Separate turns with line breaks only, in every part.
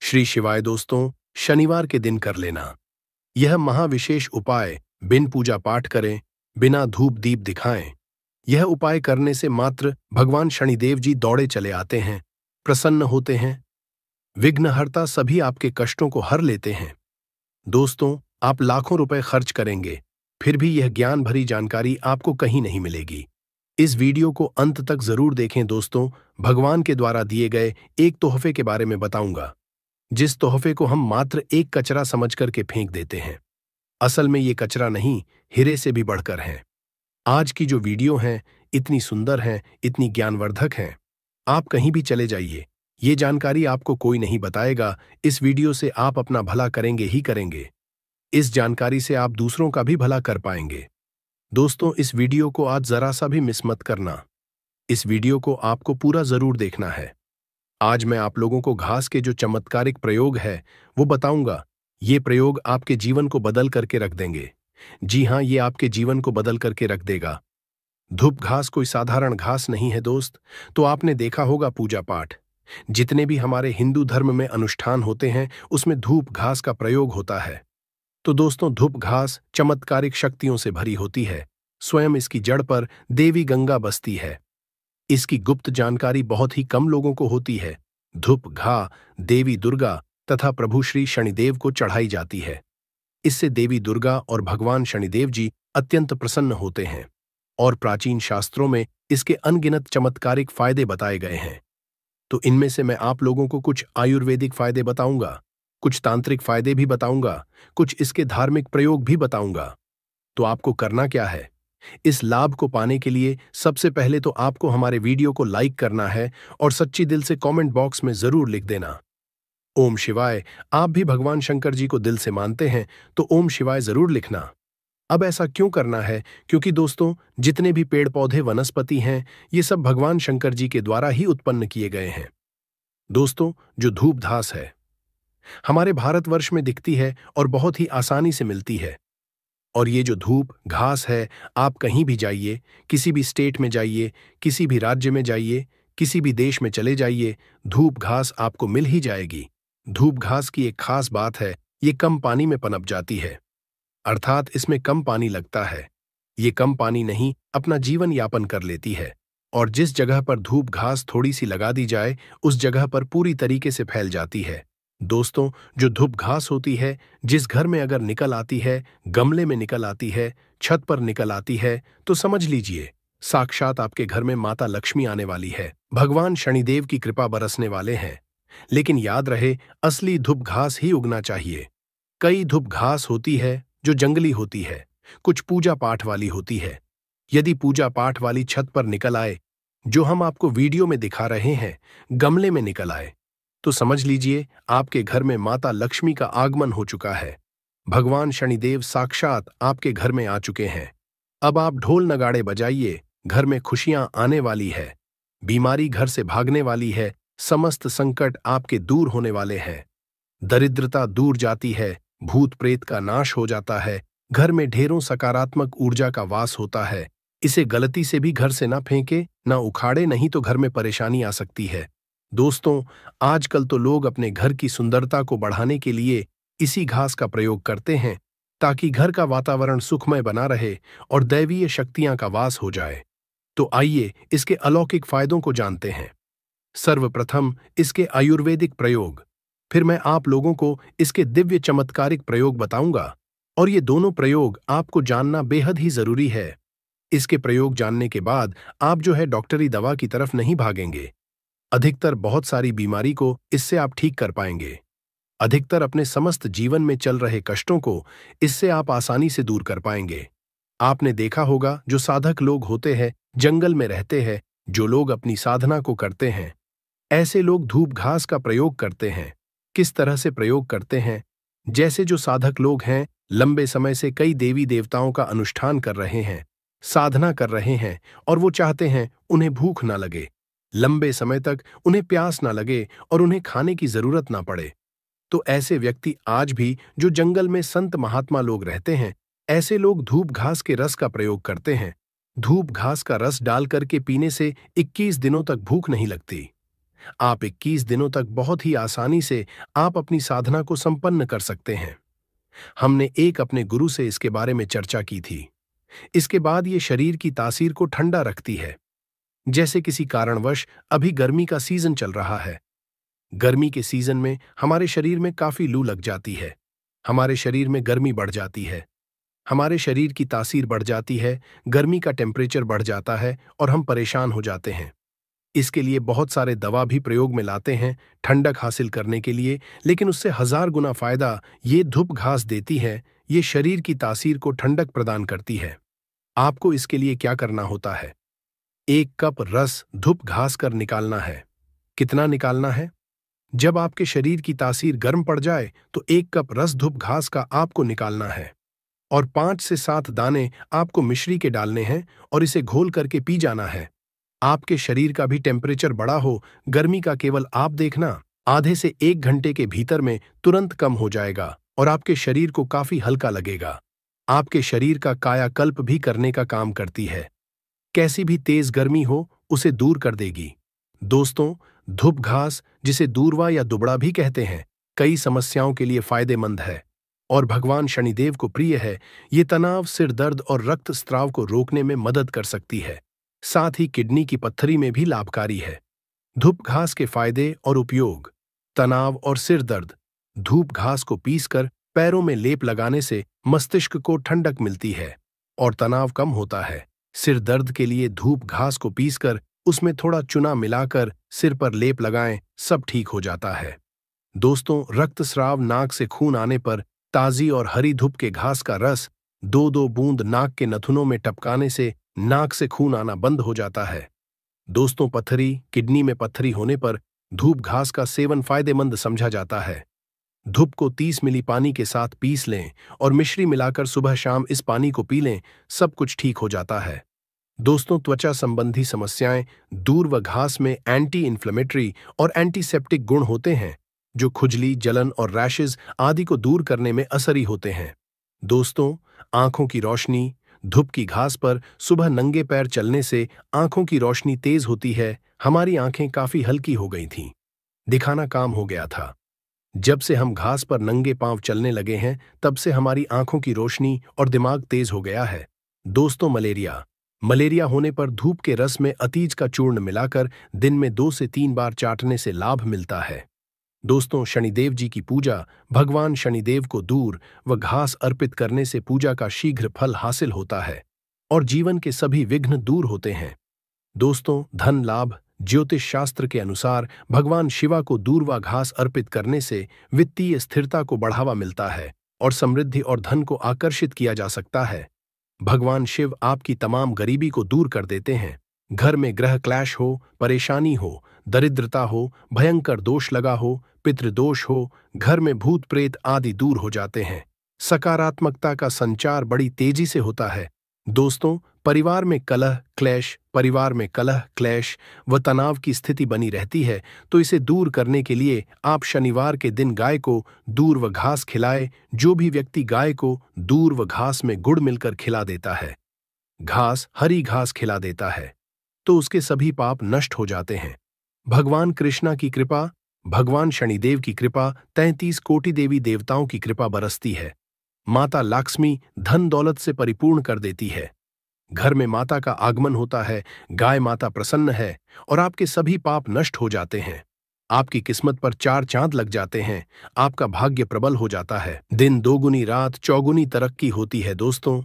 श्री शिवाय दोस्तों, शनिवार के दिन कर लेना यह महाविशेष उपाय बिन पूजा पाठ करें, बिना धूप दीप दिखाएं। यह उपाय करने से मात्र भगवान शनिदेव जी दौड़े चले आते हैं, प्रसन्न होते हैं। विघ्नहर्ता सभी आपके कष्टों को हर लेते हैं। दोस्तों, आप लाखों रुपए खर्च करेंगे, फिर भी यह ज्ञान भरी जानकारी आपको कहीं नहीं मिलेगी। इस वीडियो को अंत तक जरूर देखें दोस्तों। भगवान के द्वारा दिए गए एक तोहफे के बारे में बताऊंगा, जिस तोहफे को हम मात्र एक कचरा समझ करके फेंक देते हैं। असल में ये कचरा नहीं, हीरे से भी बढ़कर है। आज की जो वीडियो है इतनी सुंदर है, इतनी ज्ञानवर्धक है। आप कहीं भी चले जाइए, ये जानकारी आपको कोई नहीं बताएगा। इस वीडियो से आप अपना भला करेंगे ही करेंगे। इस जानकारी से आप दूसरों का भी भला कर पाएंगे। दोस्तों, इस वीडियो को आज जरा सा भी मिस मत करना। इस वीडियो को आपको पूरा जरूर देखना है। आज मैं आप लोगों को घास के जो चमत्कारिक प्रयोग है वो बताऊंगा। ये प्रयोग आपके जीवन को बदल करके रख देंगे। जी हाँ, ये आपके जीवन को बदल करके रख देगा। धूप घास कोई साधारण घास नहीं है दोस्त। तो आपने देखा होगा पूजा पाठ, जितने भी हमारे हिंदू धर्म में अनुष्ठान होते हैं उसमें धूप घास का प्रयोग होता है। तो दोस्तों, धूप घास चमत्कारिक शक्तियों से भरी होती है। स्वयं इसकी जड़ पर देवी गंगा बसती है। इसकी गुप्त जानकारी बहुत ही कम लोगों को होती है। धूप घा देवी दुर्गा तथा प्रभु श्री शनिदेव को चढ़ाई जाती है। इससे देवी दुर्गा और भगवान शनिदेव जी अत्यंत प्रसन्न होते हैं और प्राचीन शास्त्रों में इसके अनगिनत चमत्कारिक फायदे बताए गए हैं। तो इनमें से मैं आप लोगों को कुछ आयुर्वेदिक फायदे बताऊंगा, कुछ तांत्रिक फायदे भी बताऊंगा, कुछ इसके धार्मिक प्रयोग भी बताऊंगा। तो आपको करना क्या है? इस लाभ को पाने के लिए सबसे पहले तो आपको हमारे वीडियो को लाइक करना है और सच्ची दिल से कमेंट बॉक्स में जरूर लिख देना ओम शिवाय। आप भी भगवान शंकर जी को दिल से मानते हैं तो ओम शिवाय जरूर लिखना। अब ऐसा क्यों करना है? क्योंकि दोस्तों, जितने भी पेड़ पौधे वनस्पति हैं ये सब भगवान शंकर जी के द्वारा ही उत्पन्न किए गए हैं। दोस्तों, जो धूप घास है हमारे भारतवर्ष में दिखती है और बहुत ही आसानी से मिलती है। और ये जो धूप घास है, आप कहीं भी जाइए, किसी भी स्टेट में जाइए, किसी भी राज्य में जाइए, किसी भी देश में चले जाइए, धूप घास आपको मिल ही जाएगी। धूप घास की एक खास बात है, ये कम पानी में पनप जाती है, अर्थात इसमें कम पानी लगता है। ये कम पानी नहीं, अपना जीवन यापन कर लेती है। और जिस जगह पर धूप घास थोड़ी सी लगा दी जाए उस जगह पर पूरी तरीके से फैल जाती है। दोस्तों, जो धूप घास होती है, जिस घर में अगर निकल आती है, गमले में निकल आती है, छत पर निकल आती है, तो समझ लीजिए साक्षात आपके घर में माता लक्ष्मी आने वाली है। भगवान शनिदेव की कृपा बरसने वाले हैं। लेकिन याद रहे, असली धूप घास ही उगना चाहिए। कई धूप घास होती है जो जंगली होती है, कुछ पूजा पाठ वाली होती है। यदि पूजा पाठ वाली छत पर निकल आए, जो हम आपको वीडियो में दिखा रहे हैं, गमले में निकल आए, तो समझ लीजिए आपके घर में माता लक्ष्मी का आगमन हो चुका है। भगवान शनिदेव साक्षात आपके घर में आ चुके हैं। अब आप ढोल नगाड़े बजाइए, घर में खुशियां आने वाली है, बीमारी घर से भागने वाली है, समस्त संकट आपके दूर होने वाले हैं, दरिद्रता दूर जाती है, भूत प्रेत का नाश हो जाता है, घर में ढेरों सकारात्मक ऊर्जा का वास होता है। इसे गलती से भी घर से ना फेंके, ना उखाड़े, नहीं तो घर में परेशानी आ सकती है। दोस्तों, आजकल तो लोग अपने घर की सुंदरता को बढ़ाने के लिए इसी घास का प्रयोग करते हैं, ताकि घर का वातावरण सुखमय बना रहे और दैवीय शक्तियां का वास हो जाए। तो आइए इसके अलौकिक फायदों को जानते हैं। सर्वप्रथम इसके आयुर्वेदिक प्रयोग, फिर मैं आप लोगों को इसके दिव्य चमत्कारिक प्रयोग बताऊंगा। और ये दोनों प्रयोग आपको जानना बेहद ही जरूरी है। इसके प्रयोग जानने के बाद आप जो है डॉक्टरी दवा की तरफ नहीं भागेंगे। अधिकतर बहुत सारी बीमारी को इससे आप ठीक कर पाएंगे। अधिकतर अपने समस्त जीवन में चल रहे कष्टों को इससे आप आसानी से दूर कर पाएंगे। आपने देखा होगा, जो साधक लोग होते हैं, जंगल में रहते हैं, जो लोग अपनी साधना को करते हैं, ऐसे लोग धूप घास का प्रयोग करते हैं। किस तरह से प्रयोग करते हैं? जैसे जो साधक लोग हैं, लंबे समय से कई देवी देवताओं का अनुष्ठान कर रहे हैं, साधना कर रहे हैं, और वो चाहते हैं उन्हें भूख ना लगे, लंबे समय तक उन्हें प्यास ना लगे और उन्हें खाने की जरूरत ना पड़े। तो ऐसे व्यक्ति आज भी जो जंगल में संत महात्मा लोग रहते हैं, ऐसे लोग धूप घास के रस का प्रयोग करते हैं। धूप घास का रस डाल करके पीने से 21 दिनों तक भूख नहीं लगती। आप 21 दिनों तक बहुत ही आसानी से आप अपनी साधना को संपन्न कर सकते हैं। हमने एक अपने गुरु से इसके बारे में चर्चा की थी। इसके बाद ये शरीर की तासीर को ठंडा रखती है। जैसे किसी कारणवश अभी गर्मी का सीजन चल रहा है। गर्मी के सीजन में हमारे शरीर में काफी लू लग जाती है, हमारे शरीर में गर्मी बढ़ जाती है, हमारे शरीर की तासीर बढ़ जाती है, गर्मी का टेम्परेचर बढ़ जाता है और हम परेशान हो जाते हैं। इसके लिए बहुत सारे दवा भी प्रयोग में लाते हैं ठंडक हासिल करने के लिए, लेकिन उससे 1000 गुना फायदा ये धूप घास देती है। ये शरीर की तासीर को ठंडक प्रदान करती है। आपको इसके लिए क्या करना होता है? 1 कप रस धूप घास कर निकालना है। कितना निकालना है? जब आपके शरीर की तासीर गर्म पड़ जाए तो 1 कप रस धूप घास का आपको निकालना है और 5 से 7 दाने आपको मिश्री के डालने हैं और इसे घोल करके पी जाना है। आपके शरीर का भी टेम्परेचर बढ़ा हो, गर्मी का केवल आप देखना, आधे से 1 घंटे के भीतर में तुरंत कम हो जाएगा और आपके शरीर को काफी हल्का लगेगा। आपके शरीर का कायाकल्प भी करने का काम करती है। कैसी भी तेज गर्मी हो उसे दूर कर देगी। दोस्तों, धूप घास, जिसे दूर्वा या दुबड़ा भी कहते हैं, कई समस्याओं के लिए फायदेमंद है और भगवान शनिदेव को प्रिय है। ये तनाव, सिर दर्द और रक्त स्राव को रोकने में मदद कर सकती है। साथ ही किडनी की पत्थरी में भी लाभकारी है। धूप घास के फायदे और उपयोग। तनाव और सिर दर्द। धूप घास को पीसकर पैरों में लेप लगाने से मस्तिष्क को ठंडक मिलती है और तनाव कम होता है। सिर दर्द के लिए धूप घास को पीसकर उसमें थोड़ा चूना मिलाकर सिर पर लेप लगाएं, सब ठीक हो जाता है। दोस्तों, रक्तस्राव, नाक से खून आने पर ताजी और हरी धूप के घास का रस 2-2 बूंद नाक के नथुनों में टपकाने से नाक से खून आना बंद हो जाता है। दोस्तों, पत्थरी, किडनी में पत्थरी होने पर धूप घास का सेवन फायदेमंद समझा जाता है। धूप को 30 मिली पानी के साथ पीस लें और मिश्री मिलाकर सुबह शाम इस पानी को पी लें, सब कुछ ठीक हो जाता है। दोस्तों, त्वचा संबंधी समस्याएं। दूर्वा घास में एंटी इन्फ्लेमेटरी और एंटीसेप्टिक गुण होते हैं जो खुजली, जलन और रैशेज आदि को दूर करने में असरी होते हैं। दोस्तों, आंखों की रोशनी। धूप की घास पर सुबह नंगे पैर चलने से आंखों की रोशनी तेज होती है। हमारी आंखें काफी हल्की हो गई थीं, दिखाना काम हो गया था। जब से हम घास पर नंगे पांव चलने लगे हैं, तब से हमारी आंखों की रोशनी और दिमाग तेज हो गया है। दोस्तों, मलेरिया होने पर धूप के रस में अतीज का चूर्ण मिलाकर दिन में 2 से 3 बार चाटने से लाभ मिलता है। दोस्तों, शनिदेव जी की पूजा। भगवान शनिदेव को दूर व घास अर्पित करने से पूजा का शीघ्र फल हासिल होता है और जीवन के सभी विघ्न दूर होते हैं। दोस्तों, धन लाभ। ज्योतिष शास्त्र के अनुसार भगवान शिवा को दूर्वा घास अर्पित करने से वित्तीय स्थिरता को बढ़ावा मिलता है और समृद्धि और धन को आकर्षित किया जा सकता है। भगवान शिव आपकी तमाम गरीबी को दूर कर देते हैं। घर में ग्रह क्लैश हो, परेशानी हो, दरिद्रता हो, भयंकर दोष लगा हो, पितृदोष हो, घर में भूत प्रेत आदि दूर हो जाते हैं। सकारात्मकता का संचार बड़ी तेजी से होता है। दोस्तों, परिवार में कलह क्लेश व तनाव की स्थिति बनी रहती है, तो इसे दूर करने के लिए आप शनिवार के दिन गाय को दूर व घास खिलाए। जो भी व्यक्ति गाय को दूर व घास में गुड़ मिलकर खिला देता है, हरी घास खिला देता है, तो उसके सभी पाप नष्ट हो जाते हैं। भगवान कृष्णा की कृपा, भगवान शनिदेव की कृपा, 33 कोटि देवी देवताओं की कृपा बरसती है। माता लक्ष्मी धन दौलत से परिपूर्ण कर देती है। घर में माता का आगमन होता है, गाय माता प्रसन्न है और आपके सभी पाप नष्ट हो जाते हैं। आपकी किस्मत पर 4 चांद लग जाते हैं। आपका भाग्य प्रबल हो जाता है। दिन दोगुनी, रात चौगुनी तरक्की होती है। दोस्तों,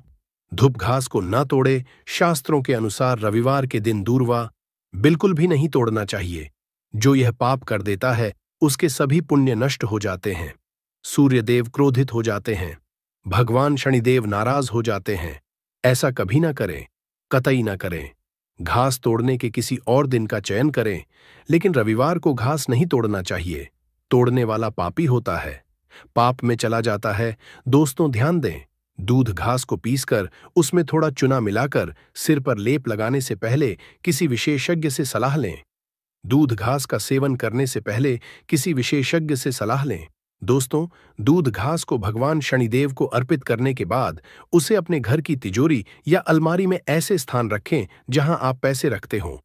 धूप घास को न तोड़े। शास्त्रों के अनुसार रविवार के दिन दूर्वा बिल्कुल भी नहीं तोड़ना चाहिए। जो यह पाप कर देता है, उसके सभी पुण्य नष्ट हो जाते हैं। सूर्यदेव क्रोधित हो जाते हैं, भगवान शनिदेव नाराज हो जाते हैं। ऐसा कभी ना करें, कतई ना करें। घास तोड़ने के किसी और दिन का चयन करें, लेकिन रविवार को घास नहीं तोड़ना चाहिए। तोड़ने वाला पापी होता है, पाप में चला जाता है। दोस्तों, ध्यान दें, दूध घास को पीसकर उसमें थोड़ा चूना मिलाकर सिर पर लेप लगाने से पहले किसी विशेषज्ञ से सलाह लें। दूध घास का सेवन करने से पहले किसी विशेषज्ञ से सलाह लें। दोस्तों, दूध घास को भगवान शनिदेव को अर्पित करने के बाद उसे अपने घर की तिजोरी या अलमारी में ऐसे स्थान रखें जहां आप पैसे रखते हों।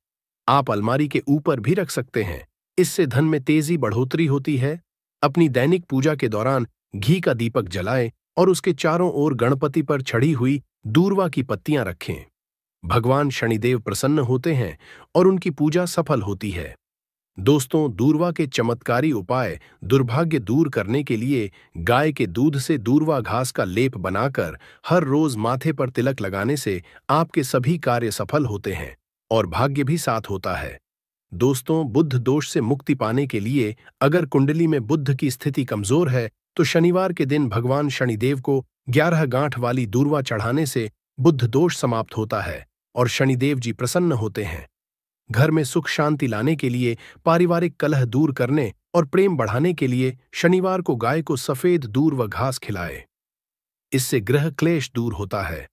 आप अलमारी के ऊपर भी रख सकते हैं इससे धन में तेजी बढ़ोतरी होती है। अपनी दैनिक पूजा के दौरान घी का दीपक जलाएं और उसके चारों ओर गणपति पर चढ़ी हुई दूर्वा की पत्तियां रखें। भगवान शनिदेव प्रसन्न होते हैं और उनकी पूजा सफल होती है। दोस्तों, दूर्वा के चमत्कारी उपाय दुर्भाग्य दूर करने के लिए गाय के दूध से दूर्वा घास का लेप बनाकर हर रोज माथे पर तिलक लगाने से आपके सभी कार्य सफल होते हैं और भाग्य भी साथ होता है। दोस्तों, बुध दोष से मुक्ति पाने के लिए अगर कुंडली में बुध की स्थिति कमजोर है तो शनिवार के दिन भगवान शनिदेव को 11 गांठ वाली दूर्वा चढ़ाने से बुध दोष समाप्त होता है और शनिदेव जी प्रसन्न होते हैं। घर में सुख शांति लाने के लिए, पारिवारिक कलह दूर करने और प्रेम बढ़ाने के लिए शनिवार को गाय को सफेद दूर व घास खिलाए। इससे गृह क्लेश दूर होता है।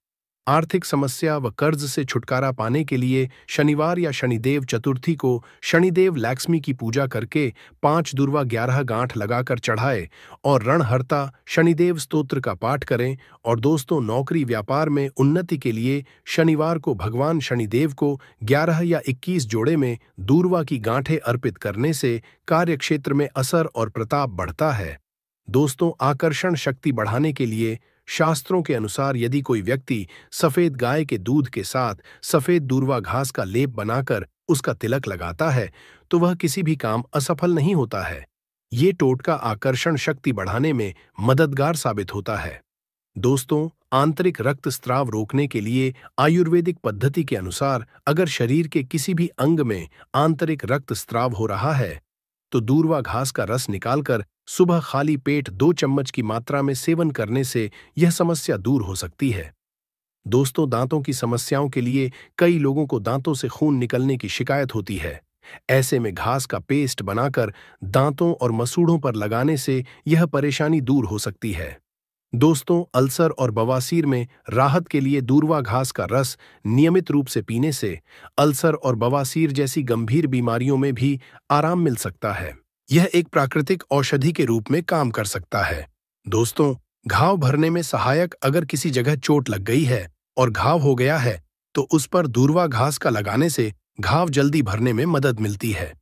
आर्थिक समस्या व कर्ज से छुटकारा पाने के लिए शनिवार या शनिदेव चतुर्थी को शनिदेव लक्ष्मी की पूजा करके 5 दूर्वा 11 गांठ लगाकर चढ़ाए और रणहर्ता शनिदेव स्तोत्र का पाठ करें। और दोस्तों, नौकरी व्यापार में उन्नति के लिए शनिवार को भगवान शनिदेव को 11 या 21 जोड़े में दूर्वा की गांठें अर्पित करने से कार्यक्षेत्र में असर और प्रताप बढ़ता है। दोस्तों, आकर्षण शक्ति बढ़ाने के लिए शास्त्रों के अनुसार यदि कोई व्यक्ति सफेद गाय के दूध के साथ सफेद दूर्वा घास का लेप बनाकर उसका तिलक लगाता है तो वह किसी भी काम असफल नहीं होता है। ये टोटका आकर्षण शक्ति बढ़ाने में मददगार साबित होता है। दोस्तों, आंतरिक रक्तस्राव रोकने के लिए आयुर्वेदिक पद्धति के अनुसार अगर शरीर के किसी भी अंग में आंतरिक रक्तस्राव हो रहा है तो दूर्वा घास का रस निकालकर सुबह खाली पेट 2 चम्मच की मात्रा में सेवन करने से यह समस्या दूर हो सकती है। दोस्तों, दांतों की समस्याओं के लिए कई लोगों को दांतों से खून निकलने की शिकायत होती है। ऐसे में घास का पेस्ट बनाकर दांतों और मसूड़ों पर लगाने से यह परेशानी दूर हो सकती है। दोस्तों, अल्सर और बवासीर में राहत के लिए दूर्वा घास का रस नियमित रूप से पीने से अल्सर और बवासीर जैसी गंभीर बीमारियों में भी आराम मिल सकता है। यह एक प्राकृतिक औषधि के रूप में काम कर सकता है। दोस्तों, घाव भरने में सहायक अगर किसी जगह चोट लग गई है और घाव हो गया है तो उस पर दूर्वा घास का लगाने से घाव जल्दी भरने में मदद मिलती है।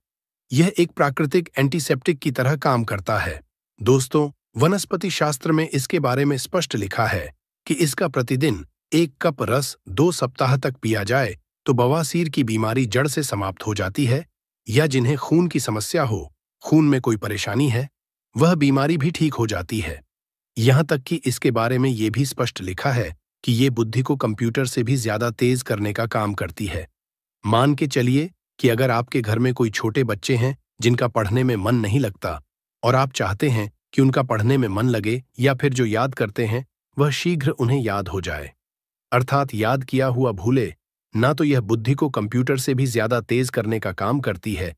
यह एक प्राकृतिक एंटीसेप्टिक की तरह काम करता है। दोस्तों, वनस्पति शास्त्र में इसके बारे में स्पष्ट लिखा है कि इसका प्रतिदिन 1 कप रस 2 सप्ताह तक पिया जाए तो बवासीर की बीमारी जड़ से समाप्त हो जाती है। या जिन्हें खून की समस्या हो, खून में कोई परेशानी है, वह बीमारी भी ठीक हो जाती है। यहां तक कि इसके बारे में यह भी स्पष्ट लिखा है कि ये बुद्धि को कंप्यूटर से भी ज्यादा तेज करने का काम करती है। मान के चलिए कि अगर आपके घर में कोई छोटे बच्चे हैं जिनका पढ़ने में मन नहीं लगता और आप चाहते हैं कि उनका पढ़ने में मन लगे या फिर जो याद करते हैं वह शीघ्र उन्हें याद हो जाए, अर्थात याद किया हुआ भूले ना, तो यह बुद्धि को कंप्यूटर से भी ज्यादा तेज करने का काम करती है।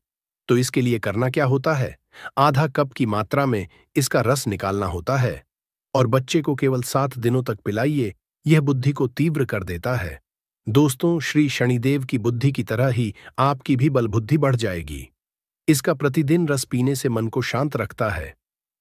तो इसके लिए करना क्या होता है? आधा कप की मात्रा में इसका रस निकालना होता है और बच्चे को केवल 7 दिनों तक पिलाइए। यह बुद्धि को तीव्र कर देता है। दोस्तों, श्री शनिदेव की बुद्धि की तरह ही आपकी भी बलबुद्धि बढ़ जाएगी। इसका प्रतिदिन रस पीने से मन को शांत रखता है।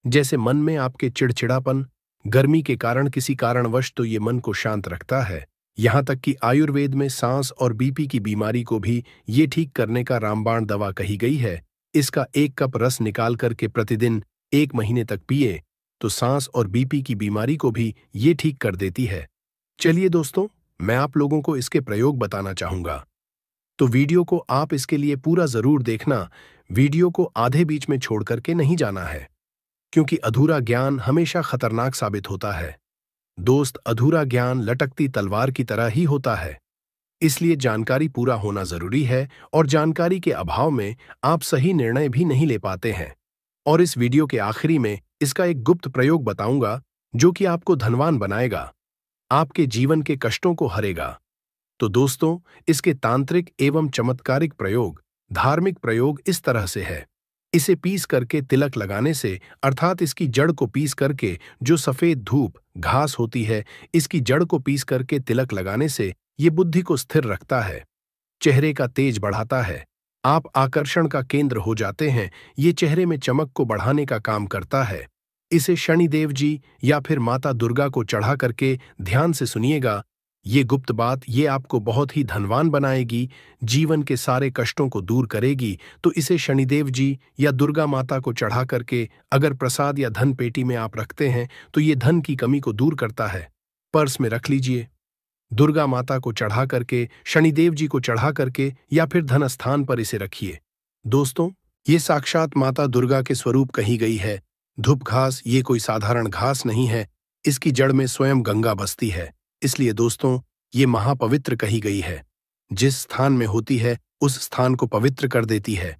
जैसे मन में आपके चिड़चिड़ापन, गर्मी के कारण किसी कारणवश, तो ये मन को शांत रखता है। यहां तक कि आयुर्वेद में सांस और बीपी की बीमारी को भी ये ठीक करने का रामबाण दवा कही गई है। इसका 1 कप रस निकाल करके प्रतिदिन 1 महीने तक पिए तो सांस और बीपी की बीमारी को भी ये ठीक कर देती है। चलिए दोस्तों, मैं आप लोगों को इसके प्रयोग बताना चाहूंगा, तो वीडियो को आप इसके लिए पूरा जरूर देखना। वीडियो को आधे बीच में छोड़ करके नहीं जाना है, क्योंकि अधूरा ज्ञान हमेशा खतरनाक साबित होता है। दोस्त, अधूरा ज्ञान लटकती तलवार की तरह ही होता है, इसलिए जानकारी पूरा होना जरूरी है और जानकारी के अभाव में आप सही निर्णय भी नहीं ले पाते हैं। और इस वीडियो के आखिरी में इसका एक गुप्त प्रयोग बताऊंगा जो कि आपको धनवान बनाएगा, आपके जीवन के कष्टों को हरेगा। तो दोस्तों, इसके तांत्रिक एवं चमत्कारिक प्रयोग, धार्मिक प्रयोग इस तरह से है। इसे पीस करके तिलक लगाने से, अर्थात इसकी जड़ को पीस करके, जो सफेद धूप घास होती है, इसकी जड़ को पीस करके तिलक लगाने से ये बुद्धि को स्थिर रखता है, चेहरे का तेज बढ़ाता है, आप आकर्षण का केंद्र हो जाते हैं। ये चेहरे में चमक को बढ़ाने का काम करता है। इसे शनिदेव जी या फिर माता दुर्गा को चढ़ा करके ध्यान से सुनिएगा। ये गुप्त बात ये आपको बहुत ही धनवान बनाएगी, जीवन के सारे कष्टों को दूर करेगी। तो इसे शनिदेव जी या दुर्गा माता को चढ़ा करके अगर प्रसाद या धन पेटी में आप रखते हैं तो ये धन की कमी को दूर करता है। पर्स में रख लीजिए। दुर्गा माता को चढ़ा करके, शनिदेव जी को चढ़ा करके या फिर धन स्थान पर इसे रखिए। दोस्तों, ये साक्षात माता दुर्गा के स्वरूप कही गई है। धूप घास ये कोई साधारण घास नहीं है, इसकी जड़ में स्वयं गंगा बसती है। इसलिए दोस्तों, ये महापवित्र कही गई है। जिस स्थान में होती है उस स्थान को पवित्र कर देती है।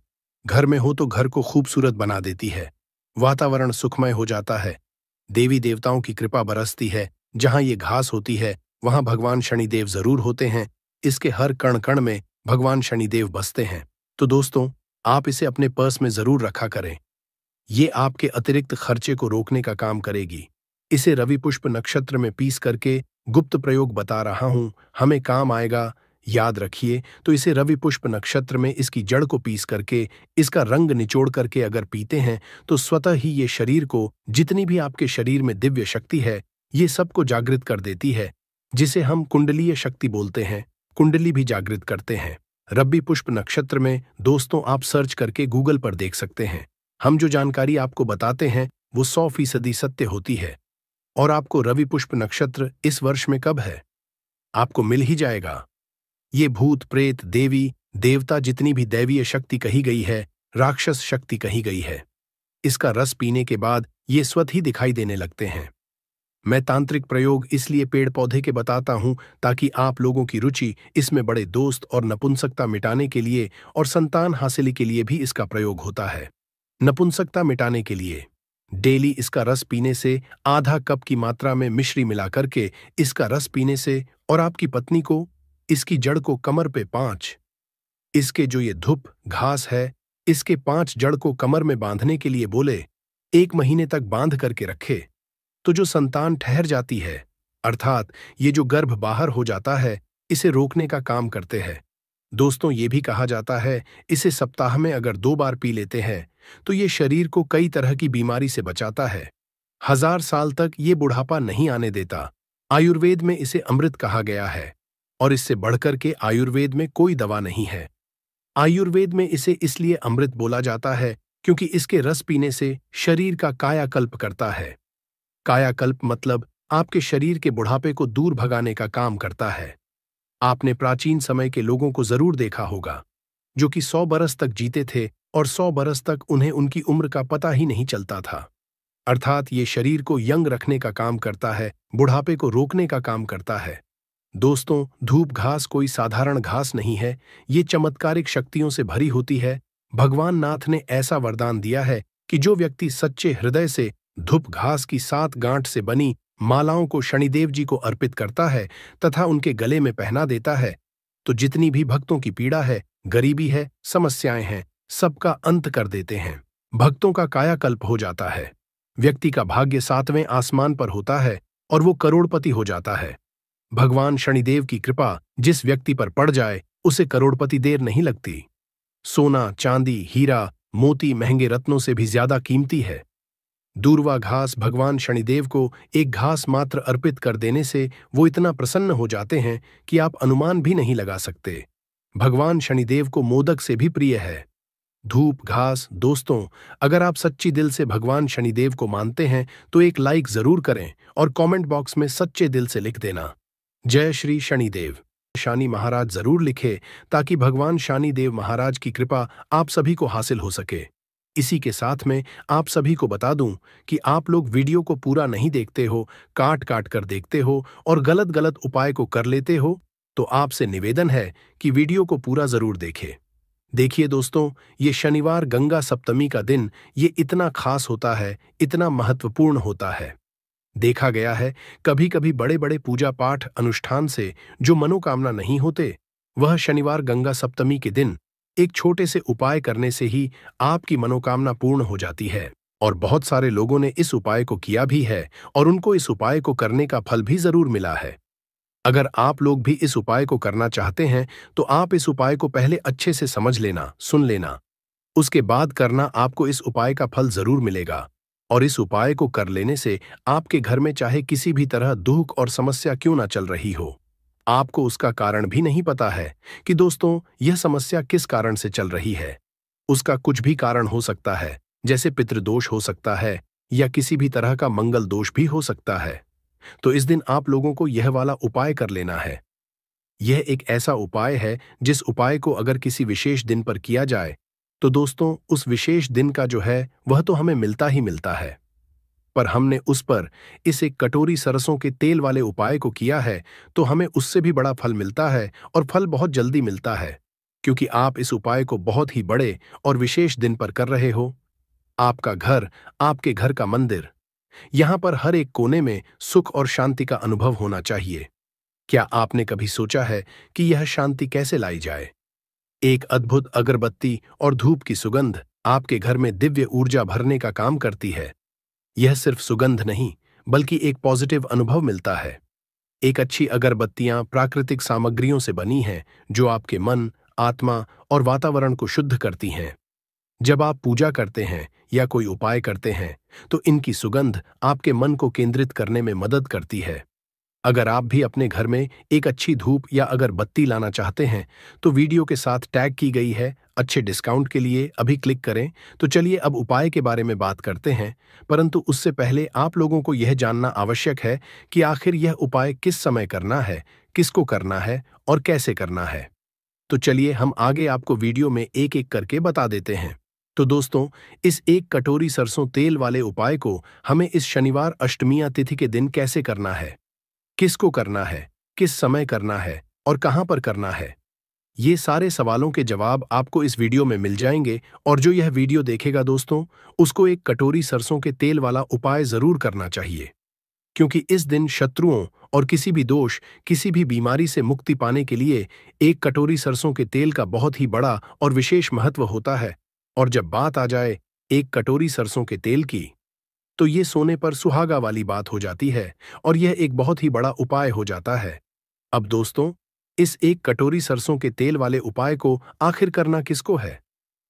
घर में हो तो घर को खूबसूरत बना देती है। वातावरण सुखमय हो जाता है। देवी देवताओं की कृपा बरसती है। जहां ये घास होती है वहां भगवान शनिदेव जरूर होते हैं। इसके हर कण कण में भगवान शनिदेव बसते हैं। तो दोस्तों, आप इसे अपने पर्स में जरूर रखा करें। ये आपके अतिरिक्त खर्चे को रोकने का काम करेगी। इसे रवि पुष्प नक्षत्र में पीस करके, गुप्त प्रयोग बता रहा हूं, हमें काम आएगा, याद रखिए। तो इसे रवि पुष्प नक्षत्र में इसकी जड़ को पीस करके, इसका रंग निचोड़ करके अगर पीते हैं तो स्वतः ही ये शरीर को, जितनी भी आपके शरीर में दिव्य शक्ति है, ये सबको जागृत कर देती है, जिसे हम कुंडलीय शक्ति बोलते हैं। कुंडली भी जागृत करते हैं। रवि पुष्प नक्षत्र में दोस्तों आप सर्च करके गूगल पर देख सकते हैं। हम जो जानकारी आपको बताते हैं वो 100% सत्य होती है। और आपको रवि पुष्प नक्षत्र इस वर्ष में कब है, आपको मिल ही जाएगा। ये भूत प्रेत देवी देवता जितनी भी दैवीय शक्ति कही गई है, राक्षस शक्ति कही गई है, इसका रस पीने के बाद ये स्वतः ही दिखाई देने लगते हैं। मैं तांत्रिक प्रयोग इसलिए पेड़ पौधे के बताता हूं ताकि आप लोगों की रुचि इसमें बड़े दोस्त और नपुंसकता मिटाने के लिए और संतान हासिल के लिए भी इसका प्रयोग होता है। नपुंसकता मिटाने के लिए डेली इसका रस पीने से, आधा कप की मात्रा में मिश्री मिला करके इसका रस पीने से, और आपकी पत्नी को इसकी जड़ को कमर पे 5, इसके जो ये धूप घास है इसके 5 जड़ को कमर में बांधने के लिए बोले, 1 महीने तक बांध करके रखे तो जो संतान ठहर जाती है, अर्थात ये जो गर्भ बाहर हो जाता है, इसे रोकने का काम करते हैं। दोस्तों, ये भी कहा जाता है इसे सप्ताह में अगर 2 बार पी लेते हैं तो ये शरीर को कई तरह की बीमारी से बचाता है। 1000 साल तक ये बुढ़ापा नहीं आने देता। आयुर्वेद में इसे अमृत कहा गया है और इससे बढ़कर के आयुर्वेद में कोई दवा नहीं है। आयुर्वेद में इसे इसलिए अमृत बोला जाता है क्योंकि इसके रस पीने से शरीर का कायाकल्प करता है। कायाकल्प मतलब आपके शरीर के बुढ़ापे को दूर भगाने का काम करता है। आपने प्राचीन समय के लोगों को जरूर देखा होगा जो कि 100 बरस तक जीते थे और 100 बरस तक उन्हें उनकी उम्र का पता ही नहीं चलता था। अर्थात ये शरीर को यंग रखने का काम करता है, बुढ़ापे को रोकने का काम करता है। दोस्तों, धूप घास कोई साधारण घास नहीं है, ये चमत्कारिक शक्तियों से भरी होती है। भगवान नाथ ने ऐसा वरदान दिया है कि जो व्यक्ति सच्चे हृदय से धूप घास की 7 गांठ से बनी मालाओं को शनिदेव जी को अर्पित करता है तथा उनके गले में पहना देता है, तो जितनी भी भक्तों की पीड़ा है, गरीबी है, समस्याएं हैं, सबका अंत कर देते हैं। भक्तों का कायाकल्प हो जाता है। व्यक्ति का भाग्य 7वें आसमान पर होता है और वो करोड़पति हो जाता है। भगवान शनिदेव की कृपा जिस व्यक्ति पर पड़ जाए उसे करोड़पति देर नहीं लगती। सोना, चांदी, हीरा, मोती महंगे रत्नों से भी ज्यादा कीमती है। दूर्वा घास भगवान शनिदेव को एक घास मात्र अर्पित कर देने से वो इतना प्रसन्न हो जाते हैं कि आप अनुमान भी नहीं लगा सकते। भगवान शनिदेव को मोदक से भी प्रिय है धूप घास। दोस्तों, अगर आप सच्ची दिल से भगवान शनिदेव को मानते हैं तो एक लाइक जरूर करें और कमेंट बॉक्स में सच्चे दिल से लिख देना, जय श्री शनिदेव। शनि महाराज जरूर लिखे ताकि भगवान शनिदेव महाराज की कृपा आप सभी को हासिल हो सके। इसी के साथ में आप सभी को बता दूं कि आप लोग वीडियो को पूरा नहीं देखते हो, काट काट कर देखते हो और गलत गलत उपाय को कर लेते हो, तो आपसे निवेदन है कि वीडियो को पूरा जरूर देखें। देखिए दोस्तों, ये शनिवार गंगा सप्तमी का दिन ये इतना खास होता है, इतना महत्वपूर्ण होता है। देखा गया है कभी कभी बड़े बड़े पूजा पाठ अनुष्ठान से जो मनोकामना नहीं होते, वह शनिवार गंगा सप्तमी के दिन एक छोटे से उपाय करने से ही आपकी मनोकामना पूर्ण हो जाती है। और बहुत सारे लोगों ने इस उपाय को किया भी है और उनको इस उपाय को करने का फल भी जरूर मिला है। अगर आप लोग भी इस उपाय को करना चाहते हैं तो आप इस उपाय को पहले अच्छे से समझ लेना, सुन लेना, उसके बाद करना। आपको इस उपाय का फल जरूर मिलेगा और इस उपाय को कर लेने से आपके घर में चाहे किसी भी तरह दुख और समस्या क्यों ना चल रही हो, आपको उसका कारण भी नहीं पता है कि दोस्तों यह समस्या किस कारण से चल रही है। उसका कुछ भी कारण हो सकता है, जैसे पितृदोष हो सकता है या किसी भी तरह का मंगल दोष भी हो सकता है। तो इस दिन आप लोगों को यह वाला उपाय कर लेना है। यह एक ऐसा उपाय है जिस उपाय को अगर किसी विशेष दिन पर किया जाए तो दोस्तों उस विशेष दिन का जो है वह तो हमें मिलता ही मिलता है। पर हमने उस पर इस एक कटोरी सरसों के तेल वाले उपाय को किया है तो हमें उससे भी बड़ा फल मिलता है, और फल बहुत जल्दी मिलता है, क्योंकि आप इस उपाय को बहुत ही बड़े और विशेष दिन पर कर रहे हो। आपका घर, आपके घर का मंदिर, यहां पर हर एक कोने में सुख और शांति का अनुभव होना चाहिए। क्या आपने कभी सोचा है कि यह शांति कैसे लाई जाए? एक अद्भुत अगरबत्ती और धूप की सुगंध आपके घर में दिव्य ऊर्जा भरने का काम करती है। यह सिर्फ सुगंध नहीं, बल्कि एक पॉजिटिव अनुभव मिलता है। एक अच्छी अगरबत्तियां प्राकृतिक सामग्रियों से बनी हैं जो आपके मन, आत्मा और वातावरण को शुद्ध करती हैं। जब आप पूजा करते हैं या कोई उपाय करते हैं तो इनकी सुगंध आपके मन को केंद्रित करने में मदद करती है। अगर आप भी अपने घर में एक अच्छी धूप या अगरबत्ती लाना चाहते हैं तो वीडियो के साथ टैग की गई है अच्छे डिस्काउंट के लिए अभी क्लिक करें। तो चलिए अब उपाय के बारे में बात करते हैं, परंतु उससे पहले आप लोगों को यह जानना आवश्यक है कि आखिर यह उपाय किस समय करना है, किसको करना है और कैसे करना है। तो चलिए हम आगे आपको वीडियो में एक एक करके बता देते हैं। तो दोस्तों, इस एक कटोरी सरसों तेल वाले उपाय को हमें इस शनिवार अष्टमिया तिथि के दिन कैसे करना है, किसको करना है, किस समय करना है और कहां पर करना है, ये सारे सवालों के जवाब आपको इस वीडियो में मिल जाएंगे। और जो यह वीडियो देखेगा दोस्तों, उसको एक कटोरी सरसों के तेल वाला उपाय जरूर करना चाहिए, क्योंकि इस दिन शत्रुओं और किसी भी दोष, किसी भी बीमारी से मुक्ति पाने के लिए एक कटोरी सरसों के तेल का बहुत ही बड़ा और विशेष महत्व होता है। और जब बात आ जाए एक कटोरी सरसों के तेल की, तो ये सोने पर सुहागा वाली बात हो जाती है और यह एक बहुत ही बड़ा उपाय हो जाता है। अब दोस्तों, इस एक कटोरी सरसों के तेल वाले उपाय को आखिर करना किसको है?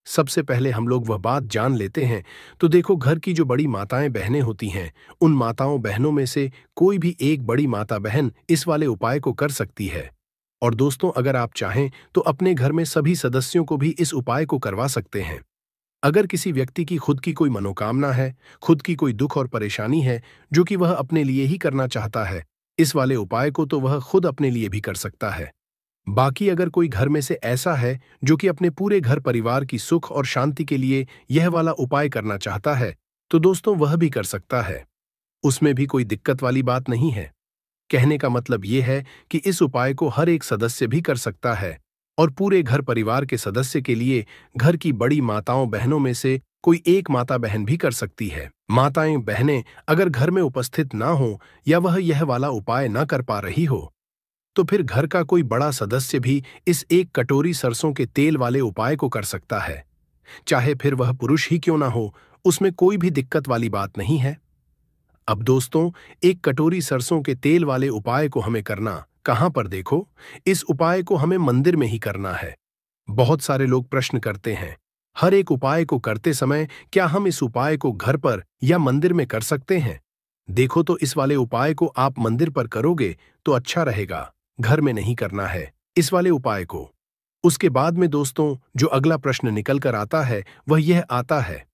सबसे पहले हम लोग वह बात जान लेते हैं। तो देखो, घर की जो बड़ी माताएं बहनें होती हैं, उन माताओं बहनों में से कोई भी एक बड़ी माता बहन इस वाले उपाय को कर सकती है। और दोस्तों, अगर आप चाहें तो अपने घर में सभी सदस्यों को भी इस उपाय को करवा सकते हैं। अगर किसी व्यक्ति की खुद की कोई मनोकामना है, खुद की कोई दुख और परेशानी है जो कि वह अपने लिए ही करना चाहता है, इस वाले उपाय को तो वह खुद अपने लिए भी कर सकता है। बाकी अगर कोई घर में से ऐसा है जो कि अपने पूरे घर परिवार की सुख और शांति के लिए यह वाला उपाय करना चाहता है, तो दोस्तों वह भी कर सकता है। उसमें भी कोई दिक्कत वाली बात नहीं है। कहने का मतलब ये है कि इस उपाय को हर एक सदस्य भी कर सकता है, और पूरे घर परिवार के सदस्य के लिए घर की बड़ी माताओं बहनों में से कोई एक माता बहन भी कर सकती है। माताएं बहनें अगर घर में उपस्थित ना हो या वह यह वाला उपाय ना कर पा रही हो, तो फिर घर का कोई बड़ा सदस्य भी इस एक कटोरी सरसों के तेल वाले उपाय को कर सकता है। चाहे फिर वह पुरुष ही क्यों ना हो, उसमें कोई भी दिक्कत वाली बात नहीं है। अब दोस्तों, एक कटोरी सरसों के तेल वाले उपाय को हमें करना कहां पर? देखो, इस उपाय को हमें मंदिर में ही करना है। बहुत सारे लोग प्रश्न करते हैं, हर एक उपाय को करते समय क्या हम इस उपाय को घर पर या मंदिर में कर सकते हैं? देखो, तो इस वाले उपाय को आप मंदिर पर करोगे तो अच्छा रहेगा, घर में नहीं करना है इस वाले उपाय को। उसके बाद में दोस्तों, जो अगला प्रश्न निकल कर आता है वह यह आता है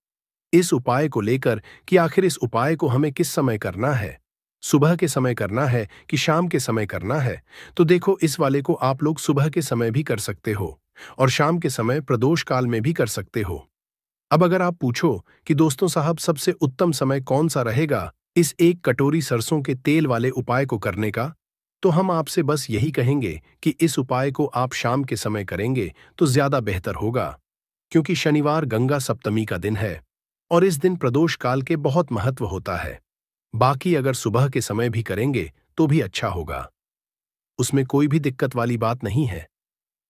इस उपाय को लेकर कि आखिर इस उपाय को हमें किस समय करना है, सुबह के समय करना है कि शाम के समय करना है? तो देखो, इस वाले को आप लोग सुबह के समय भी कर सकते हो और शाम के समय प्रदोष काल में भी कर सकते हो। अब अगर आप पूछो कि दोस्तों साहब, सबसे उत्तम समय कौन सा रहेगा इस एक कटोरी सरसों के तेल वाले उपाय को करने का, तो हम आपसे बस यही कहेंगे कि इस उपाय को आप शाम के समय करेंगे तो ज्यादा बेहतर होगा, क्योंकि शनिवार गंगा सप्तमी का दिन है और इस दिन प्रदोष काल के बहुत महत्व होता है। बाकी अगर सुबह के समय भी करेंगे तो भी अच्छा होगा, उसमें कोई भी दिक्कत वाली बात नहीं है।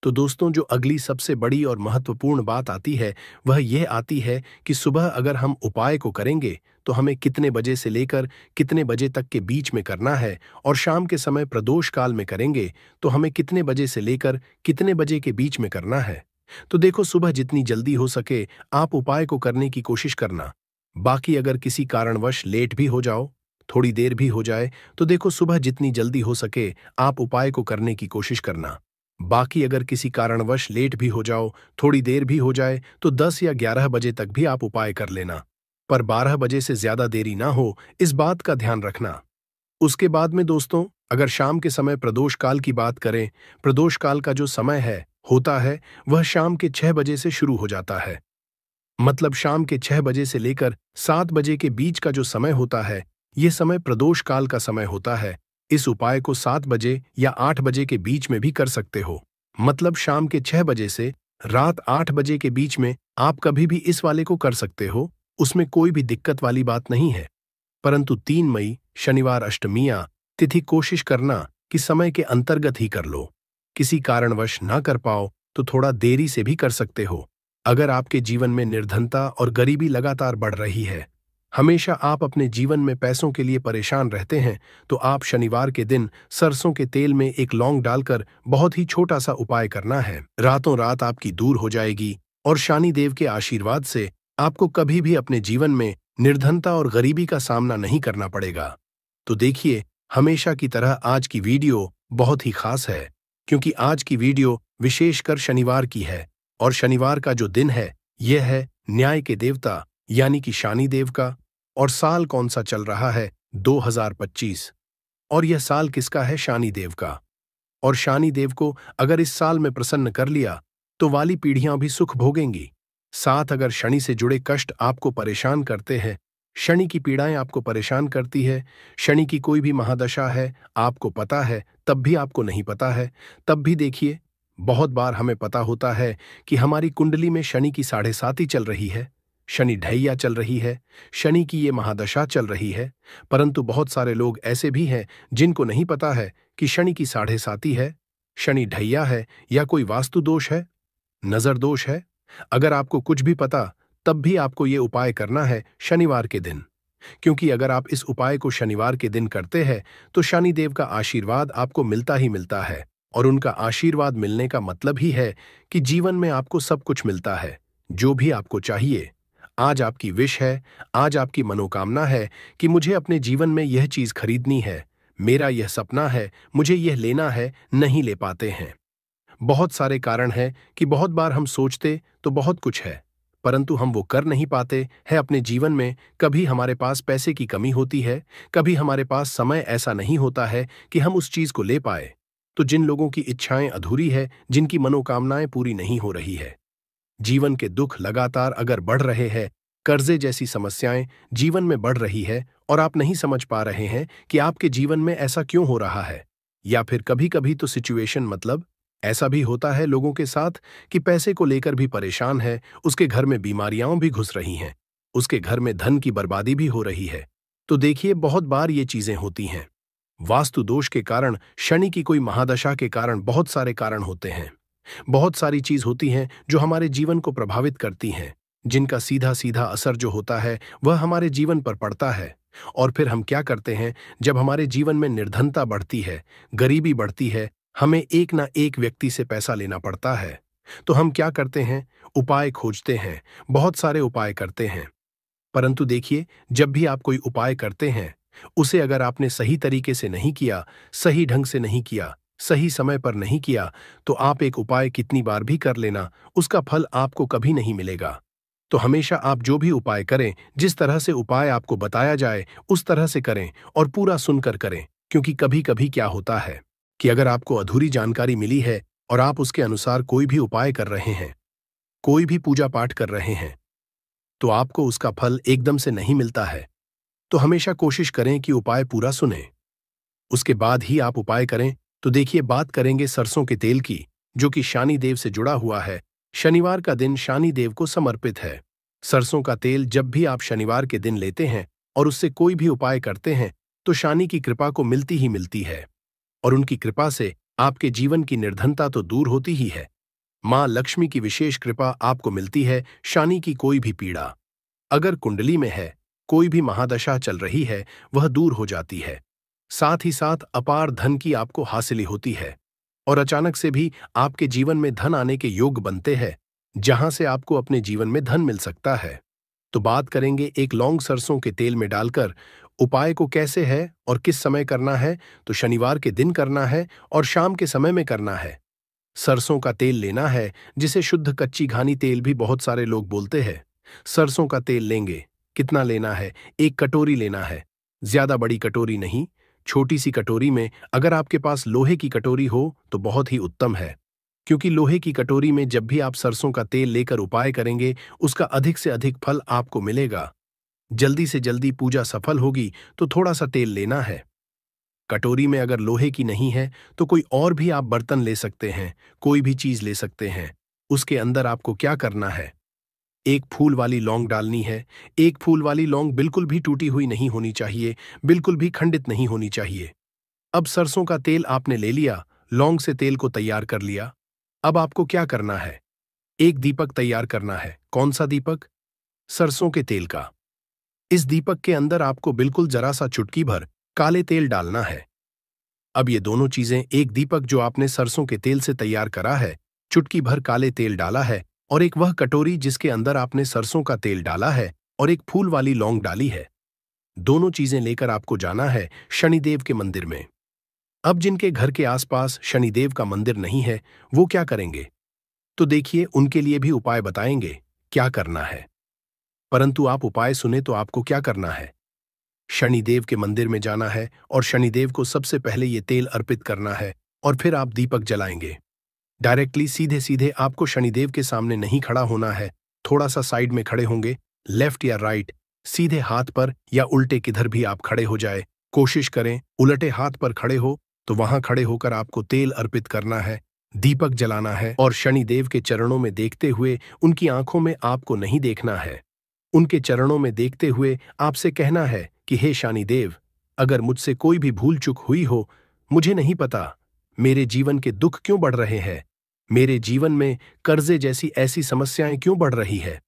तो दोस्तों, जो अगली सबसे बड़ी और महत्वपूर्ण बात आती है वह यह आती है कि सुबह अगर हम उपाय को करेंगे तो हमें कितने बजे से लेकर कितने बजे तक के बीच में करना है, और शाम के समय प्रदोष काल में करेंगे तो हमें कितने बजे से लेकर कितने बजे के बीच में करना है। तो देखो, सुबह जितनी जल्दी हो सके आप उपाय को करने की कोशिश करना। बाकी अगर किसी कारणवश लेट भी हो जाओ थोड़ी देर भी हो जाए तो देखो, सुबह जितनी जल्दी हो सके आप उपाय को करने की कोशिश करना। बाकी अगर किसी कारणवश लेट भी हो जाओ, थोड़ी देर भी हो जाए, तो 10 या 11 बजे तक भी आप उपाय कर लेना। पर 12 बजे से ज्यादा देरी ना हो, इस बात का ध्यान रखना। उसके बाद में दोस्तों, अगर शाम के समय प्रदोष काल की बात करें, प्रदोष काल का जो समय होता है, वह शाम के 6 बजे से शुरू हो जाता है। मतलब शाम के 6 बजे से लेकर 7 बजे के बीच का जो समय होता है, ये समय प्रदोष काल का समय होता है। इस उपाय को 7 बजे या 8 बजे के बीच में भी कर सकते हो। मतलब शाम के 6 बजे से रात 8 बजे के बीच में आप कभी भी इस वाले को कर सकते हो, उसमें कोई भी दिक्कत वाली बात नहीं है। परंतु 3 मई शनिवार अष्टमियां तिथि कोशिश करना कि समय के अंतर्गत ही कर लो। किसी कारणवश ना कर पाओ तो थोड़ा देरी से भी कर सकते हो। अगर आपके जीवन में निर्धनता और गरीबी लगातार बढ़ रही है, हमेशा आप अपने जीवन में पैसों के लिए परेशान रहते हैं, तो आप शनिवार के दिन सरसों के तेल में एक लौंग डालकर बहुत ही छोटा सा उपाय करना है। रातों रात आपकी दूर हो जाएगी और शनि देव के आशीर्वाद से आपको कभी भी अपने जीवन में निर्धनता और गरीबी का सामना नहीं करना पड़ेगा। तो देखिए, हमेशा की तरह आज की वीडियो बहुत ही खास है, क्योंकि आज की वीडियो विशेषकर शनिवार की है। और शनिवार का जो दिन है, यह है न्याय के देवता यानी कि शनि देव का। और साल कौन सा चल रहा है? 2025। और यह साल किसका है? शनि देव का। और शनि देव को अगर इस साल में प्रसन्न कर लिया तो वाली पीढ़ियां भी सुख भोगेंगी। साथ अगर शनि से जुड़े कष्ट आपको परेशान करते हैं, शनि की पीड़ाएं आपको परेशान करती है, शनि की कोई भी महादशा है, आपको पता है तब भी आपको नहीं पता है, तब भी देखिए, बहुत बार हमें पता होता है कि हमारी कुंडली में शनि की 7.5 चल रही है, शनि ढैया चल रही है, शनि की ये महादशा चल रही है। परंतु बहुत सारे लोग ऐसे भी हैं जिनको नहीं पता है कि शनि की 7.5 है, शनि ढैया है, या कोई वास्तु दोष है, नजर दोष है। अगर आपको कुछ भी पता, तब भी आपको ये उपाय करना है शनिवार के दिन। क्योंकि अगर आप इस उपाय को शनिवार के दिन करते हैं तो शनि देव का आशीर्वाद आपको मिलता ही मिलता है। और उनका आशीर्वाद मिलने का मतलब ही है कि जीवन में आपको सब कुछ मिलता है, जो भी आपको चाहिए। आज आपकी विश है, आज आपकी मनोकामना है कि मुझे अपने जीवन में यह चीज खरीदनी है, मेरा यह सपना है, मुझे यह लेना है, नहीं ले पाते हैं। बहुत सारे कारण हैं कि बहुत बार हम सोचते तो बहुत कुछ है, परंतु हम वो कर नहीं पाते हैं अपने जीवन में। कभी हमारे पास पैसे की कमी होती है, कभी हमारे पास समय ऐसा नहीं होता है कि हम उस चीज को ले पाए। तो जिन लोगों की इच्छाएं अधूरी है, जिनकी मनोकामनाएं पूरी नहीं हो रही है, जीवन के दुख लगातार अगर बढ़ रहे हैं, कर्जे जैसी समस्याएं जीवन में बढ़ रही है और आप नहीं समझ पा रहे हैं कि आपके जीवन में ऐसा क्यों हो रहा है, या फिर कभी कभी तो सिचुएशन मतलब ऐसा भी होता है लोगों के साथ कि पैसे को लेकर भी परेशान है, उसके घर में बीमारियां भी घुस रही हैं, उसके घर में धन की बर्बादी भी हो रही है। तो देखिए, बहुत बार ये चीजें होती हैं। वास्तु दोष के कारण, शनि की कोई महादशा के कारण बहुत सारे कारण होते हैं। बहुत सारी चीज होती हैं जो हमारे जीवन को प्रभावित करती हैं, जिनका सीधा सीधा असर जो होता है वह हमारे जीवन पर पड़ता है। और फिर हम क्या करते हैं, जब हमारे जीवन में निर्धनता बढ़ती है, गरीबी बढ़ती है, हमें एक ना एक व्यक्ति से पैसा लेना पड़ता है, तो हम क्या करते हैं, उपाय खोजते हैं, बहुत सारे उपाय करते हैं। परंतु देखिए, जब भी आप कोई उपाय करते हैं, उसे अगर आपने सही तरीके से नहीं किया, सही ढंग से नहीं किया, सही समय पर नहीं किया, तो आप एक उपाय कितनी बार भी कर लेना, उसका फल आपको कभी नहीं मिलेगा। तो हमेशा आप जो भी उपाय करें, जिस तरह से उपाय आपको बताया जाए उस तरह से करें और पूरा सुनकर करें। क्योंकि कभी कभी क्या होता है कि अगर आपको अधूरी जानकारी मिली है और आप उसके अनुसार कोई भी उपाय कर रहे हैं, कोई भी पूजा पाठ कर रहे हैं, तो आपको उसका फल एकदम से नहीं मिलता है। तो हमेशा कोशिश करें कि उपाय पूरा सुनें, उसके बाद ही आप उपाय करें। तो देखिए, बात करेंगे सरसों के तेल की, जो कि शनि देव से जुड़ा हुआ है। शनिवार का दिन शनि देव को समर्पित है। सरसों का तेल जब भी आप शनिवार के दिन लेते हैं और उससे कोई भी उपाय करते हैं, तो शनि की कृपा को मिलती ही मिलती है। और उनकी कृपा से आपके जीवन की निर्धनता तो दूर होती ही है, मां लक्ष्मी की विशेष कृपा आपको मिलती है। शनि की कोई भी पीड़ा अगर कुंडली में है, कोई भी महादशा चल रही है, वह दूर हो जाती है। साथ ही साथ अपार धन की आपको हासिली होती है और अचानक से भी आपके जीवन में धन आने के योग बनते हैं, जहां से आपको अपने जीवन में धन मिल सकता है। तो बात करेंगे एक लौंग सरसों के तेल में डालकर उपाय को कैसे है और किस समय करना है, तो शनिवार के दिन करना है और शाम के समय में करना है। सरसों का तेल लेना है, जिसे शुद्ध कच्ची घानी तेल भी बहुत सारे लोग बोलते हैं। सरसों का तेल लेंगे। कितना लेना है? 1 कटोरी लेना है। ज्यादा बड़ी कटोरी नहीं, छोटी सी कटोरी में। अगर आपके पास लोहे की कटोरी हो तो बहुत ही उत्तम है, क्योंकि लोहे की कटोरी में जब भी आप सरसों का तेल लेकर उपाय करेंगे, उसका अधिक से अधिक फल आपको मिलेगा। जल्दी से जल्दी पूजा सफल होगी, तो थोड़ा सा तेल लेना है। कटोरी में अगर लोहे की नहीं है तो कोई और भी आप बर्तन ले सकते हैं, कोई भी चीज ले सकते हैं। उसके अंदर आपको क्या करना है? एक फूल वाली लौंग डालनी है। एक फूल वाली लौंग बिल्कुल भी टूटी हुई नहीं होनी चाहिए, बिल्कुल भी खंडित नहीं होनी चाहिए। अब सरसों का तेल आपने ले लिया, लौंग से तेल को तैयार कर लिया। अब आपको क्या करना है? एक दीपक तैयार करना है। कौन सा दीपक? सरसों के तेल का। इस दीपक के अंदर आपको बिल्कुल जरा सा चुटकी भर काले तेल डालना है। अब ये दोनों चीजें, एक दीपक जो आपने सरसों के तेल से तैयार करा है, चुटकी भर काले तेल डाला है, और एक वह कटोरी जिसके अंदर आपने सरसों का तेल डाला है और एक फूल वाली लौंग डाली है। दोनों चीजें लेकर आपको जाना है शनिदेव के मंदिर में। अब जिनके घर के आसपास शनिदेव का मंदिर नहीं है, वो क्या करेंगे? तो देखिए, उनके लिए भी उपाय बताएंगे क्या करना है। परंतु आप उपाय सुने तो आपको क्या करना है? शनिदेव के मंदिर में जाना है और शनिदेव को सबसे पहले ये तेल अर्पित करना है, और फिर आप दीपक जलाएंगे। डायरेक्टली सीधे सीधे आपको शनिदेव के सामने नहीं खड़ा होना है, थोड़ा सा साइड में खड़े होंगे, लेफ्ट या राइट, सीधे हाथ पर या उल्टे किधर भी आप खड़े हो जाए। कोशिश करें उल्टे हाथ पर खड़े हो, तो वहां खड़े होकर आपको तेल अर्पित करना है, दीपक जलाना है, और शनिदेव के चरणों में देखते हुए, उनकी आंखों में आपको नहीं देखना है, उनके चरणों में देखते हुए आपसे कहना है कि हे शनिदेव, अगर मुझसे कोई भी भूल चूक हुई हो, मुझे नहीं पता, मेरे जीवन के दुख क्यों बढ़ रहे हैं, मेरे जीवन में कर्जे जैसी ऐसी समस्याएं क्यों बढ़ रही है,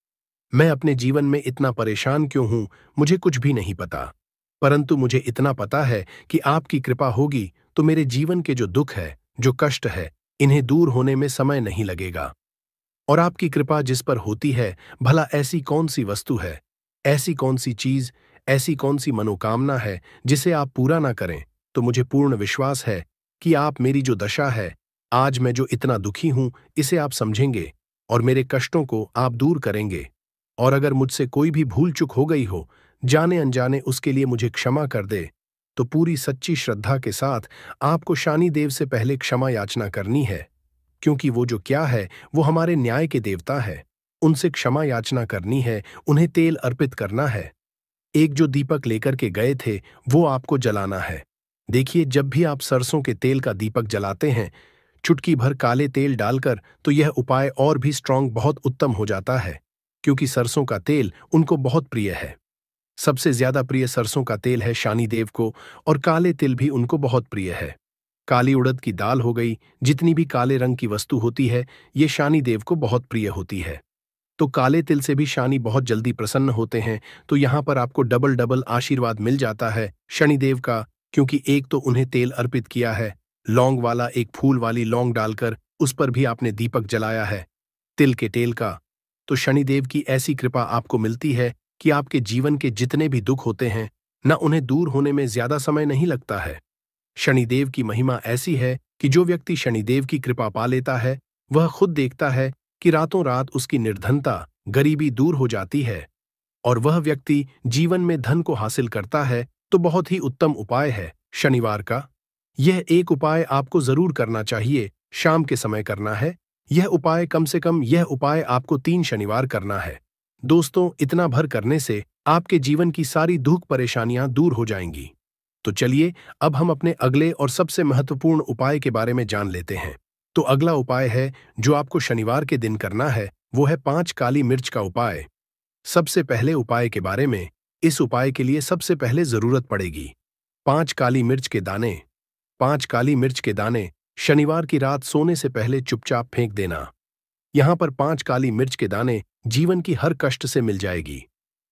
मैं अपने जीवन में इतना परेशान क्यों हूं, मुझे कुछ भी नहीं पता। परंतु मुझे इतना पता है कि आपकी कृपा होगी तो मेरे जीवन के जो दुख है, जो कष्ट है, इन्हें दूर होने में समय नहीं लगेगा। और आपकी कृपा जिस पर होती है, भला ऐसी कौन सी वस्तु है, ऐसी कौन सी चीज, ऐसी कौन सी मनोकामना है जिसे आप पूरा ना करें। तो मुझे पूर्ण विश्वास है कि आप मेरी जो दशा है, आज मैं जो इतना दुखी हूं, इसे आप समझेंगे और मेरे कष्टों को आप दूर करेंगे। और अगर मुझसे कोई भी भूल चूक हो गई हो, जाने अनजाने, उसके लिए मुझे क्षमा कर दे। तो पूरी सच्ची श्रद्धा के साथ आपको शनिदेव से पहले क्षमा याचना करनी है, क्योंकि वो जो क्या है, वो हमारे न्याय के देवता है। उनसे क्षमा याचना करनी है, उन्हें तेल अर्पित करना है। एक जो दीपक लेकर के गए थे, वो आपको जलाना है। देखिए, जब भी आप सरसों के तेल का दीपक जलाते हैं, चुटकी भर काले तेल डालकर, तो यह उपाय और भी स्ट्रांग, बहुत उत्तम हो जाता है, क्योंकि सरसों का तेल उनको बहुत प्रिय है। सबसे ज्यादा प्रिय सरसों का तेल है शनिदेव को, और काले तिल भी उनको बहुत प्रिय है। काली उड़द की दाल हो गई, जितनी भी काले रंग की वस्तु होती है, ये शनिदेव को बहुत प्रिय होती है। तो काले तिल से भी शनि बहुत जल्दी प्रसन्न होते हैं। तो यहाँ पर आपको डबल डबल आशीर्वाद मिल जाता है शनिदेव का, क्योंकि एक तो उन्हें तेल अर्पित किया है, लौंग वाला, एक फूल वाली लौंग डालकर उस पर भी आपने दीपक जलाया है, तिल के तेल का। तो शनिदेव की ऐसी कृपा आपको मिलती है कि आपके जीवन के जितने भी दुख होते हैं न, उन्हें दूर होने में ज्यादा समय नहीं लगता है। शनिदेव की महिमा ऐसी है कि जो व्यक्ति शनिदेव की कृपा पा लेता है, वह खुद देखता है कि रातों रात उसकी निर्धनता, गरीबी दूर हो जाती है, और वह व्यक्ति जीवन में धन को हासिल करता है। तो बहुत ही उत्तम उपाय है शनिवार का। यह एक उपाय आपको जरूर करना चाहिए, शाम के समय करना है। यह उपाय कम से कम, यह उपाय आपको 3 शनिवार करना है। दोस्तों, इतना भर करने से आपके जीवन की सारी दुख परेशानियां दूर हो जाएंगी। तो चलिए, अब हम अपने अगले और सबसे महत्वपूर्ण उपाय के बारे में जान लेते हैं। तो अगला उपाय है जो आपको शनिवार के दिन करना है, वो है 5 काली मिर्च का उपाय। सबसे पहले उपाय के बारे में, इस उपाय के लिए सबसे पहले जरूरत पड़ेगी 5 काली मिर्च के दाने। 5 काली मिर्च के दाने शनिवार की रात सोने से पहले चुपचाप फेंक देना। यहां पर 5 काली मिर्च के दाने जीवन की हर कष्ट से मिल जाएगी।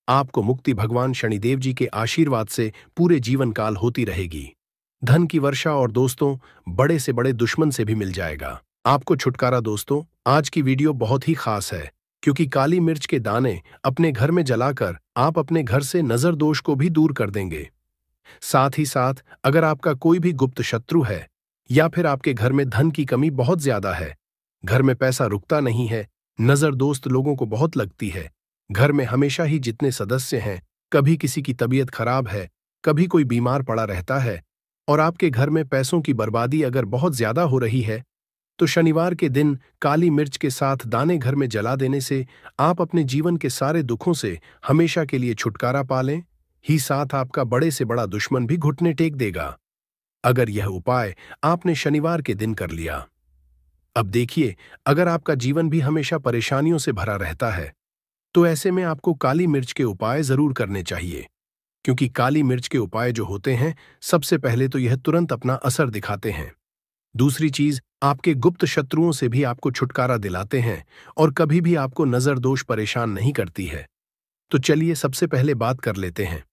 आपको मुक्ति भगवान शनिदेव जी के आशीर्वाद से पूरे जीवन काल होती रहेगी। धन की वर्षा, और दोस्तों, बड़े से बड़े दुश्मन से भी मिल जाएगा आपको छुटकारा। दोस्तों, आज की वीडियो बहुत ही खास है, क्योंकि काली मिर्च के दाने अपने घर में जलाकर आप अपने घर से नजर दोष को भी दूर कर देंगे। साथ ही साथ अगर आपका कोई भी गुप्त शत्रु है या फिर आपके घर में धन की कमी बहुत ज्यादा है, घर में पैसा रुकता नहीं है, नजर दोस्त लोगों को बहुत लगती है, घर में हमेशा ही जितने सदस्य हैं, कभी किसी की तबीयत खराब है, कभी कोई बीमार पड़ा रहता है, और आपके घर में पैसों की बर्बादी अगर बहुत ज्यादा हो रही है, तो शनिवार के दिन काली मिर्च के साथ दाने घर में जला देने से आप अपने जीवन के सारे दुखों से हमेशा के लिए छुटकारा पा लें, ही साथ आपका बड़े से बड़ा दुश्मन भी घुटने टेक देगा। अगर यह उपाय आपने शनिवार के दिन कर लिया, अब देखिए, अगर आपका जीवन भी हमेशा परेशानियों से भरा रहता है, तो ऐसे में आपको काली मिर्च के उपाय जरूर करने चाहिए, क्योंकि काली मिर्च के उपाय जो होते हैं, सबसे पहले तो यह तुरंत अपना असर दिखाते हैं। दूसरी चीज, आपके गुप्त शत्रुओं से भी आपको छुटकारा दिलाते हैं और कभी भी आपको नजर दोष परेशान नहीं करती है। तो चलिए सबसे पहले बात कर लेते हैं,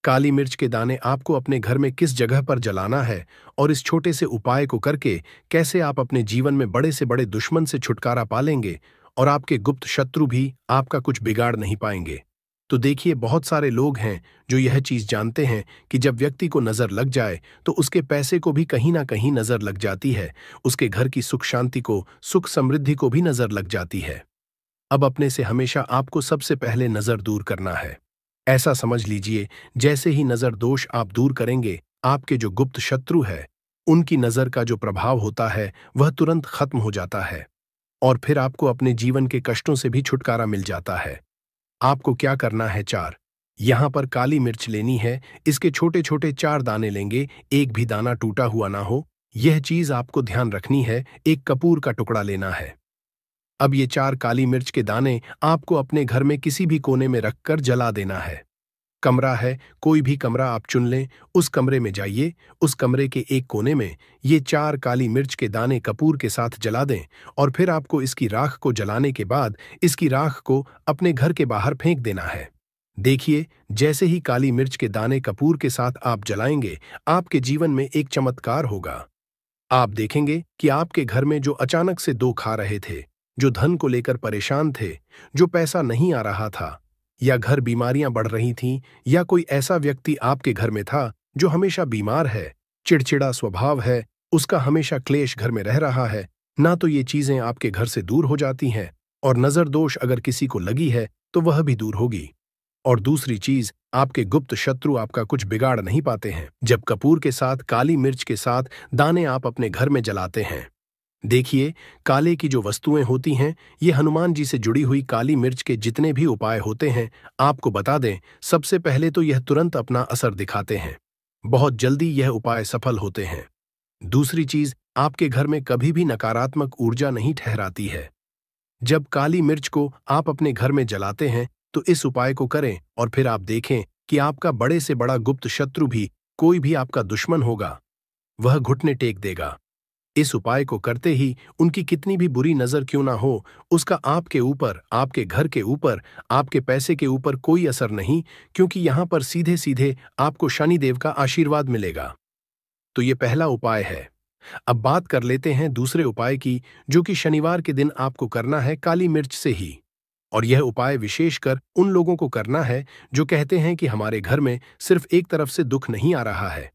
काली मिर्च के दाने आपको अपने घर में किस जगह पर जलाना है और इस छोटे से उपाय को करके कैसे आप अपने जीवन में बड़े से बड़े दुश्मन से छुटकारा पालेंगे और आपके गुप्त शत्रु भी आपका कुछ बिगाड़ नहीं पाएंगे। तो देखिए, बहुत सारे लोग हैं जो यह चीज जानते हैं कि जब व्यक्ति को नजर लग जाए तो उसके पैसे को भी कहीं ना कहीं नजर लग जाती है, उसके घर की सुख शांति को, सुख समृद्धि को भी नजर लग जाती है। अब अपने से हमेशा आपको सबसे पहले नजर दूर करना है। ऐसा समझ लीजिए, जैसे ही नजर दोष आप दूर करेंगे, आपके जो गुप्त शत्रु है, उनकी नजर का जो प्रभाव होता है वह तुरंत खत्म हो जाता है और फिर आपको अपने जीवन के कष्टों से भी छुटकारा मिल जाता है। आपको क्या करना है, 4 यहां पर काली मिर्च लेनी है, इसके छोटे छोटे 4 दाने लेंगे, एक भी दाना टूटा हुआ ना हो, यह चीज आपको ध्यान रखनी है। एक कपूर का टुकड़ा लेना है। अब ये 4 काली मिर्च के दाने आपको अपने घर में किसी भी कोने में रखकर जला देना है। कमरा है, कोई भी कमरा आप चुन लें, उस कमरे में जाइए, उस कमरे के एक कोने में ये 4 काली मिर्च के दाने कपूर के साथ जला दें और फिर आपको इसकी राख को जलाने के बाद इसकी राख को अपने घर के बाहर फेंक देना है। देखिए, जैसे ही काली मिर्च के दाने कपूर के साथ आप जलाएंगे, आपके जीवन में एक चमत्कार होगा। आप देखेंगे कि आपके घर में जो अचानक से दुख आ रहे थे, जो धन को लेकर परेशान थे, जो पैसा नहीं आ रहा था, या घर बीमारियां बढ़ रही थीं, या कोई ऐसा व्यक्ति आपके घर में था जो हमेशा बीमार है, चिड़चिड़ा स्वभाव है, उसका हमेशा क्लेश घर में रह रहा है, ना तो ये चीजें आपके घर से दूर हो जाती हैं और नजर दोष अगर किसी को लगी है तो वह भी दूर होगी। और दूसरी चीज, आपके गुप्त शत्रु आपका कुछ बिगाड़ नहीं पाते हैं जब कपूर के साथ काली मिर्च के साथ दाने आप अपने घर में जलाते हैं। देखिए, काले की जो वस्तुएं होती हैं, ये हनुमान जी से जुड़ी हुई काली मिर्च के जितने भी उपाय होते हैं, आपको बता दें, सबसे पहले तो यह तुरंत अपना असर दिखाते हैं, बहुत जल्दी यह उपाय सफल होते हैं। दूसरी चीज, आपके घर में कभी भी नकारात्मक ऊर्जा नहीं ठहराती है। जब काली मिर्च को आप अपने घर में जलाते हैं तो इस उपाय को करें और फिर आप देखें कि आपका बड़े से बड़ा गुप्त शत्रु भी, कोई भी आपका दुश्मन होगा, वह घुटने टेक देगा। इस उपाय को करते ही उनकी कितनी भी बुरी नजर क्यों ना हो, उसका आपके ऊपर, आपके घर के ऊपर, आपके पैसे के ऊपर कोई असर नहीं, क्योंकि यहां पर सीधे सीधे आपको शनिदेव का आशीर्वाद मिलेगा। तो ये पहला उपाय है। अब बात कर लेते हैं दूसरे उपाय की, जो कि शनिवार के दिन आपको करना है काली मिर्च से ही। और यह उपाय विशेषकर उन लोगों को करना है जो कहते हैं कि हमारे घर में सिर्फ एक तरफ से दुख नहीं आ रहा है,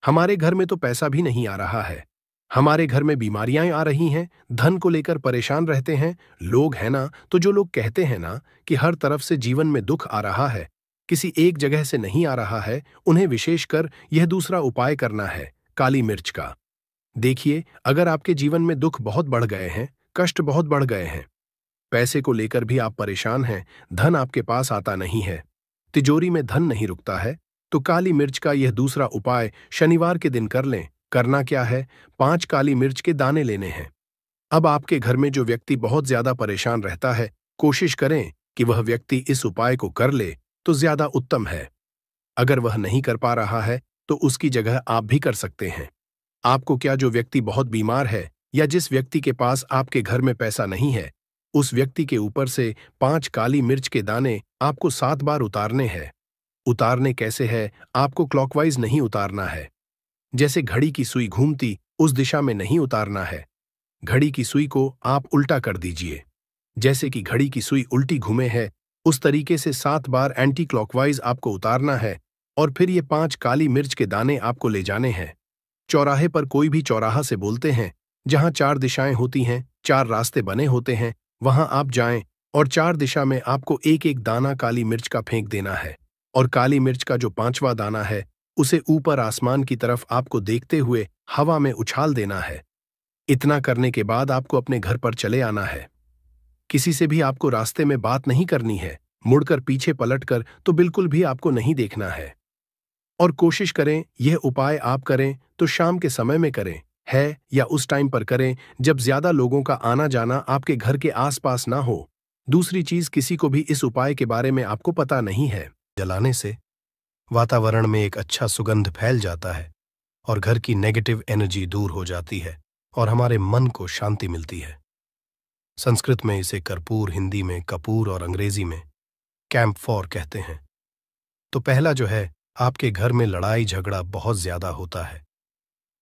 हमारे घर में तो पैसा भी नहीं आ रहा है, हमारे घर में बीमारियां आ रही हैं, धन को लेकर परेशान रहते हैं लोग, है ना। तो जो लोग कहते हैं ना कि हर तरफ से जीवन में दुख आ रहा है, किसी एक जगह से नहीं आ रहा है, उन्हें विशेषकर यह दूसरा उपाय करना है, काली मिर्च का। देखिए, अगर आपके जीवन में दुख बहुत बढ़ गए हैं, कष्ट बहुत बढ़ गए हैं, पैसे को लेकर भी आप परेशान हैं, धन आपके पास आता नहीं है, तिजोरी में धन नहीं रुकता है, तो काली मिर्च का यह दूसरा उपाय शनिवार के दिन कर लें। करना क्या है, 5 काली मिर्च के दाने लेने हैं। अब आपके घर में जो व्यक्ति बहुत ज्यादा परेशान रहता है, कोशिश करें कि वह व्यक्ति इस उपाय को कर ले तो ज्यादा उत्तम है। अगर वह नहीं कर पा रहा है तो उसकी जगह आप भी कर सकते हैं। आपको क्या, जो व्यक्ति बहुत बीमार है या जिस व्यक्ति के पास आपके घर में पैसा नहीं है, उस व्यक्ति के ऊपर से 5 काली मिर्च के दाने आपको 7 बार उतारने हैं। उतारने कैसे है, आपको क्लॉकवाइज नहीं उतारना है, जैसे घड़ी की सुई घूमती उस दिशा में नहीं उतारना है। घड़ी की सुई को आप उल्टा कर दीजिए, जैसे कि घड़ी की सुई उल्टी घूमे है, उस तरीके से 7 बार एंटी क्लॉकवाइज आपको उतारना है और फिर ये 5 काली मिर्च के दाने आपको ले जाने हैं। चौराहे पर कोई भी चौराहा से बोलते हैं, जहां 4 दिशाएं होती हैं, 4 रास्ते बने होते हैं, वहां आप जाएं और 4 दिशा में आपको एक एक दाना काली मिर्च का फेंक देना है। और काली मिर्च का जो 5वां दाना है, उसे ऊपर आसमान की तरफ आपको देखते हुए हवा में उछाल देना है। इतना करने के बाद आपको अपने घर पर चले आना है। किसी से भी आपको रास्ते में बात नहीं करनी है, मुड़कर पीछे पलटकर तो बिल्कुल भी आपको नहीं देखना है। और कोशिश करें यह उपाय आप करें तो शाम के समय में करें, है या उस टाइम पर करें जब ज्यादा लोगों का आना जाना आपके घर के आसपास ना हो। दूसरी चीज, किसी को भी इस उपाय के बारे में आपको पता नहीं है। जलाने से वातावरण में एक अच्छा सुगंध फैल जाता है और घर की नेगेटिव एनर्जी दूर हो जाती है और हमारे मन को शांति मिलती है। संस्कृत में इसे कर्पूर, हिंदी में कपूर और अंग्रेजी में कैंपफॉर कहते हैं। तो पहला जो है, आपके घर में लड़ाई झगड़ा बहुत ज्यादा होता है।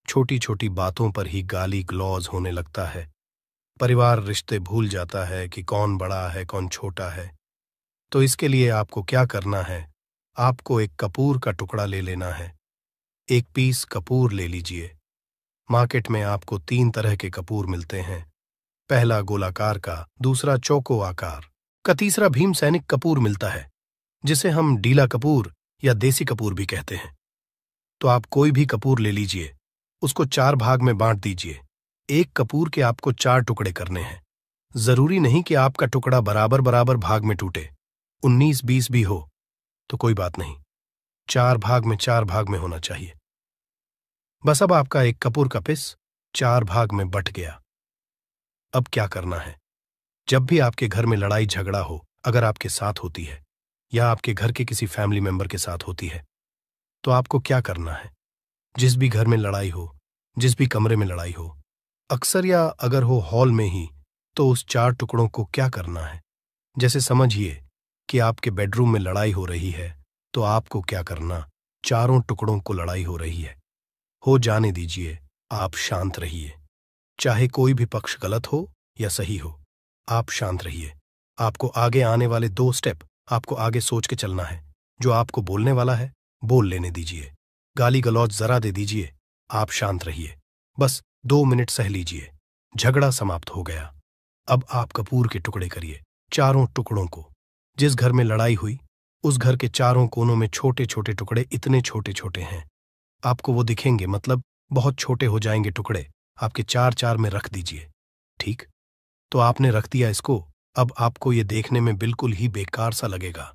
छोटी छोटी बातों पर ही गाली गलौज होने लगता है। परिवार रिश्ते भूल जाता है कि कौन बड़ा है कौन छोटा है। तो इसके लिए आपको क्या करना है, आपको एक कपूर का टुकड़ा ले लेना है। 1 पीस कपूर ले लीजिए। मार्केट में आपको 3 तरह के कपूर मिलते हैं। पहला गोलाकार का, दूसरा चौको आकार का, तीसरा भीम सैनिक कपूर मिलता है, जिसे हम डीला कपूर या देसी कपूर भी कहते हैं। तो आप कोई भी कपूर ले लीजिए, उसको 4 भाग में बांट दीजिए। एक कपूर के आपको 4 टुकड़े करने हैं। जरूरी नहीं कि आपका टुकड़ा बराबर बराबर भाग में टूटे, 19-20 भी हो तो कोई बात नहीं, 4 भाग में होना चाहिए। बस अब आपका एक कपूर का पिस 4 भाग में बट गया। अब क्या करना है, जब भी आपके घर में लड़ाई झगड़ा हो, अगर आपके साथ होती है या आपके घर के किसी फैमिली मेंबर के साथ होती है, तो आपको क्या करना है। जिस भी घर में लड़ाई हो, जिस भी कमरे में लड़ाई हो, अक्सर या अगर हो हॉल में ही, तो उस 4 टुकड़ों को क्या करना है। जैसे समझिए कि आपके बेडरूम में लड़ाई हो रही है, तो आपको क्या करना, चारों टुकड़ों को लड़ाई हो रही है, हो जाने दीजिए, आप शांत रहिए। चाहे कोई भी पक्ष गलत हो या सही हो, आप शांत रहिए। आपको आगे आने वाले 2 स्टेप आपको आगे सोच के चलना है। जो आपको बोलने वाला है, बोल लेने दीजिए। गाली गलौज जरा दे दीजिए, आप शांत रहिए। बस 2 मिनट सह लीजिए, झगड़ा समाप्त हो गया। अब आप कपूर के टुकड़े करिए, चारों टुकड़ों को। जिस घर में लड़ाई हुई, उस घर के चारों कोनों में छोटे छोटे टुकड़े, इतने छोटे छोटे हैं आपको वो दिखेंगे, मतलब बहुत छोटे हो जाएंगे टुकड़े। आपके 4-4 में रख दीजिए। ठीक, तो आपने रख दिया इसको। अब आपको ये देखने में बिल्कुल ही बेकार सा लगेगा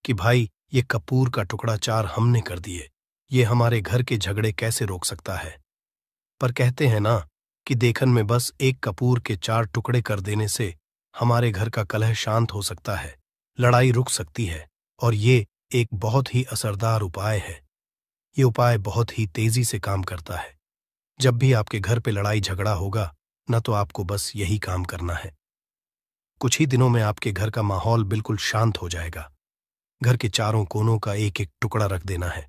कि भाई ये कपूर का टुकड़ा 4 हमने कर दिए, ये हमारे घर के झगड़े कैसे रोक सकता है। पर कहते हैं ना कि देखन में बस एक कपूर के 4 टुकड़े कर देने से हमारे घर का कलह शांत हो सकता है, लड़ाई रुक सकती है। और ये एक बहुत ही असरदार उपाय है। ये उपाय बहुत ही तेजी से काम करता है। जब भी आपके घर पे लड़ाई झगड़ा होगा ना, तो आपको बस यही काम करना है। कुछ ही दिनों में आपके घर का माहौल बिल्कुल शांत हो जाएगा। घर के चारों कोनों का एक एक टुकड़ा रख देना है।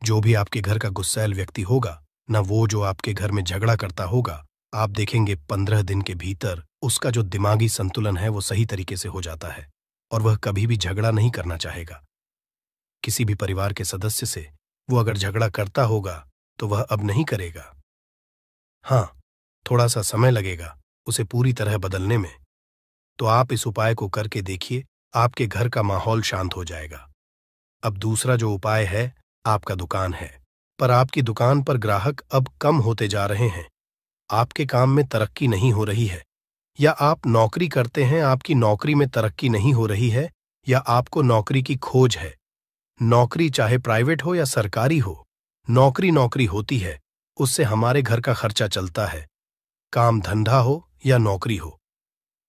जो भी आपके घर का गुस्सैल व्यक्ति होगा ना, वो जो आपके घर में झगड़ा करता होगा, आप देखेंगे 15 दिन के भीतर उसका जो दिमागी संतुलन है वो सही तरीके से हो जाता है और वह कभी भी झगड़ा नहीं करना चाहेगा। किसी भी परिवार के सदस्य से वो अगर झगड़ा करता होगा तो वह अब नहीं करेगा। हाँ, थोड़ा सा समय लगेगा उसे पूरी तरह बदलने में। तो आप इस उपाय को करके देखिए, आपके घर का माहौल शांत हो जाएगा। अब दूसरा जो उपाय है, आपका दुकान है, पर आपकी दुकान पर ग्राहक अब कम होते जा रहे हैं। आपके काम में तरक्की नहीं हो रही है, या आप नौकरी करते हैं, आपकी नौकरी में तरक्की नहीं हो रही है, या आपको नौकरी की खोज है। नौकरी चाहे प्राइवेट हो या सरकारी हो, नौकरी नौकरी होती है, उससे हमारे घर का खर्चा चलता है। काम धंधा हो या नौकरी हो,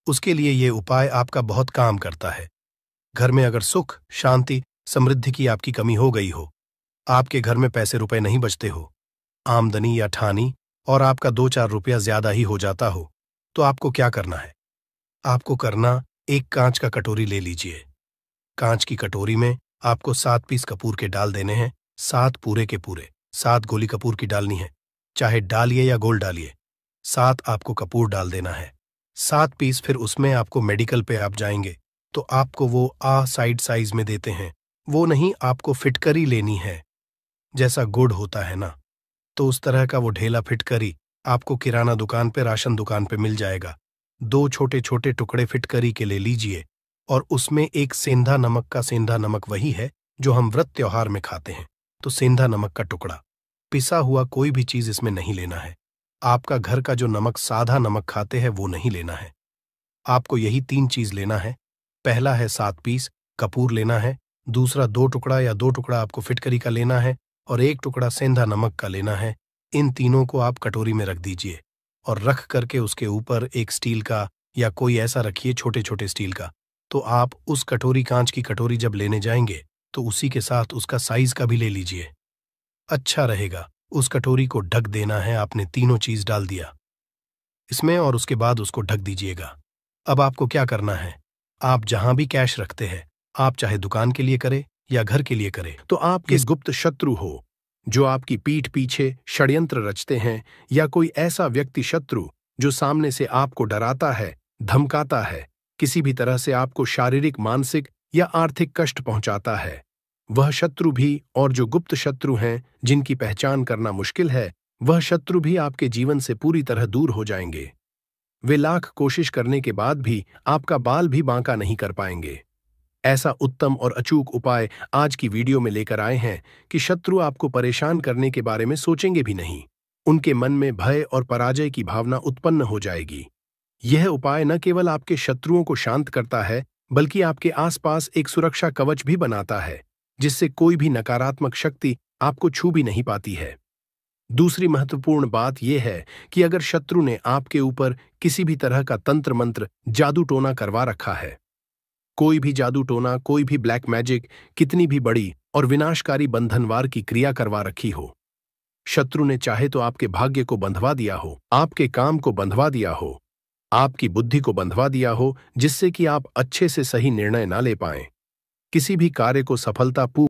उसके लिए ये उपाय आपका बहुत काम करता है। घर में अगर सुख, शांति, समृद्धि की आपकी कमी हो गई हो, आपके घर में पैसे रुपए नहीं बचते हो, आमदनी या ठानी और आपका 2-4 रुपया ज्यादा ही हो जाता हो, तो आपको क्या करना है। आपको करना, एक कांच का कटोरी ले लीजिए। कांच की कटोरी में आपको 7 पीस कपूर के डाल देने हैं, 7 पूरे के पूरे। 7 गोली कपूर की डालनी है, चाहे डालिए या गोल डालिए। 7 आपको कपूर डाल देना है, 7 पीस। फिर उसमें आपको मेडिकल पे आप जाएंगे तो आपको वो साइड साइज में देते हैं, वो नहीं, आपको फिटकरी लेनी है। जैसा गुड़ होता है ना, तो उस तरह का वो ढेला फिटकरी आपको किराना दुकान पे, राशन दुकान पे मिल जाएगा। 2 छोटे-छोटे टुकड़े फिटकरी के ले लीजिए और उसमें एक सेंधा नमक का, सेंधा नमक वही है जो हम व्रत त्योहार में खाते हैं, तो सेंधा नमक का टुकड़ा। पिसा हुआ कोई भी चीज़ इसमें नहीं लेना है। आपका घर का जो नमक, सादा नमक खाते हैं, वो नहीं लेना है। आपको यही 3 चीज़ लेना है। पहला है 7 पीस कपूर लेना है, दूसरा 2 टुकड़ा या 2 टुकड़ा आपको फिटकरी का लेना है और 1 टुकड़ा सेंधा नमक का लेना है। इन तीनों को आप कटोरी में रख दीजिए और रख करके उसके ऊपर एक स्टील का या कोई ऐसा रखिए छोटे-छोटे स्टील का। तो आप उस कटोरी, कांच की कटोरी जब लेने जाएँगे, तो उसी के साथ उसका साइज़ का भी ले लीजिए। अच्छा रहेगा। उस कटोरी को ढक देना है, आपने तीनों चीज़ डाल दिया इसमें और उसके बाद उसको ढक दीजिएगा। अब आपको क्या करना है, आप जहां भी कैश रखते हैं, आप चाहे दुकान के लिए करें या घर के लिए करें, तो आपके गुप्त शत्रु हो, जो आपकी पीठ पीछे षड्यंत्र रचते हैं, या कोई ऐसा व्यक्ति शत्रु जो सामने से आपको डराता है, धमकाता है, किसी भी तरह से आपको शारीरिक, मानसिक या आर्थिक कष्ट पहुंचाता है, वह शत्रु भी, और जो गुप्त शत्रु हैं जिनकी पहचान करना मुश्किल है, वह शत्रु भी आपके जीवन से पूरी तरह दूर हो जाएंगे। वे लाख कोशिश करने के बाद भी आपका बाल भी बांका नहीं कर पाएंगे। ऐसा उत्तम और अचूक उपाय आज की वीडियो में लेकर आए हैं कि शत्रु आपको परेशान करने के बारे में सोचेंगे भी नहीं। उनके मन में भय और पराजय की भावना उत्पन्न हो जाएगी। यह उपाय न केवल आपके शत्रुओं को शांत करता है, बल्कि आपके आसपास एक सुरक्षा कवच भी बनाता है, जिससे कोई भी नकारात्मक शक्ति आपको छू भी नहीं पाती है। दूसरी महत्वपूर्ण बात यह है कि अगर शत्रु ने आपके ऊपर किसी भी तरह का तंत्र मंत्र, जादू टोना करवा रखा है, कोई भी जादू टोना, कोई भी ब्लैक मैजिक, कितनी भी बड़ी और विनाशकारी बंधनवार की क्रिया करवा रखी हो, शत्रु ने चाहे तो आपके भाग्य को बंधवा दिया हो, आपके काम को बंधवा दिया हो, आपकी बुद्धि को बंधवा दिया हो, जिससे कि आप अच्छे से सही निर्णय ना ले पाएं, किसी भी कार्य को सफलतापूर्वक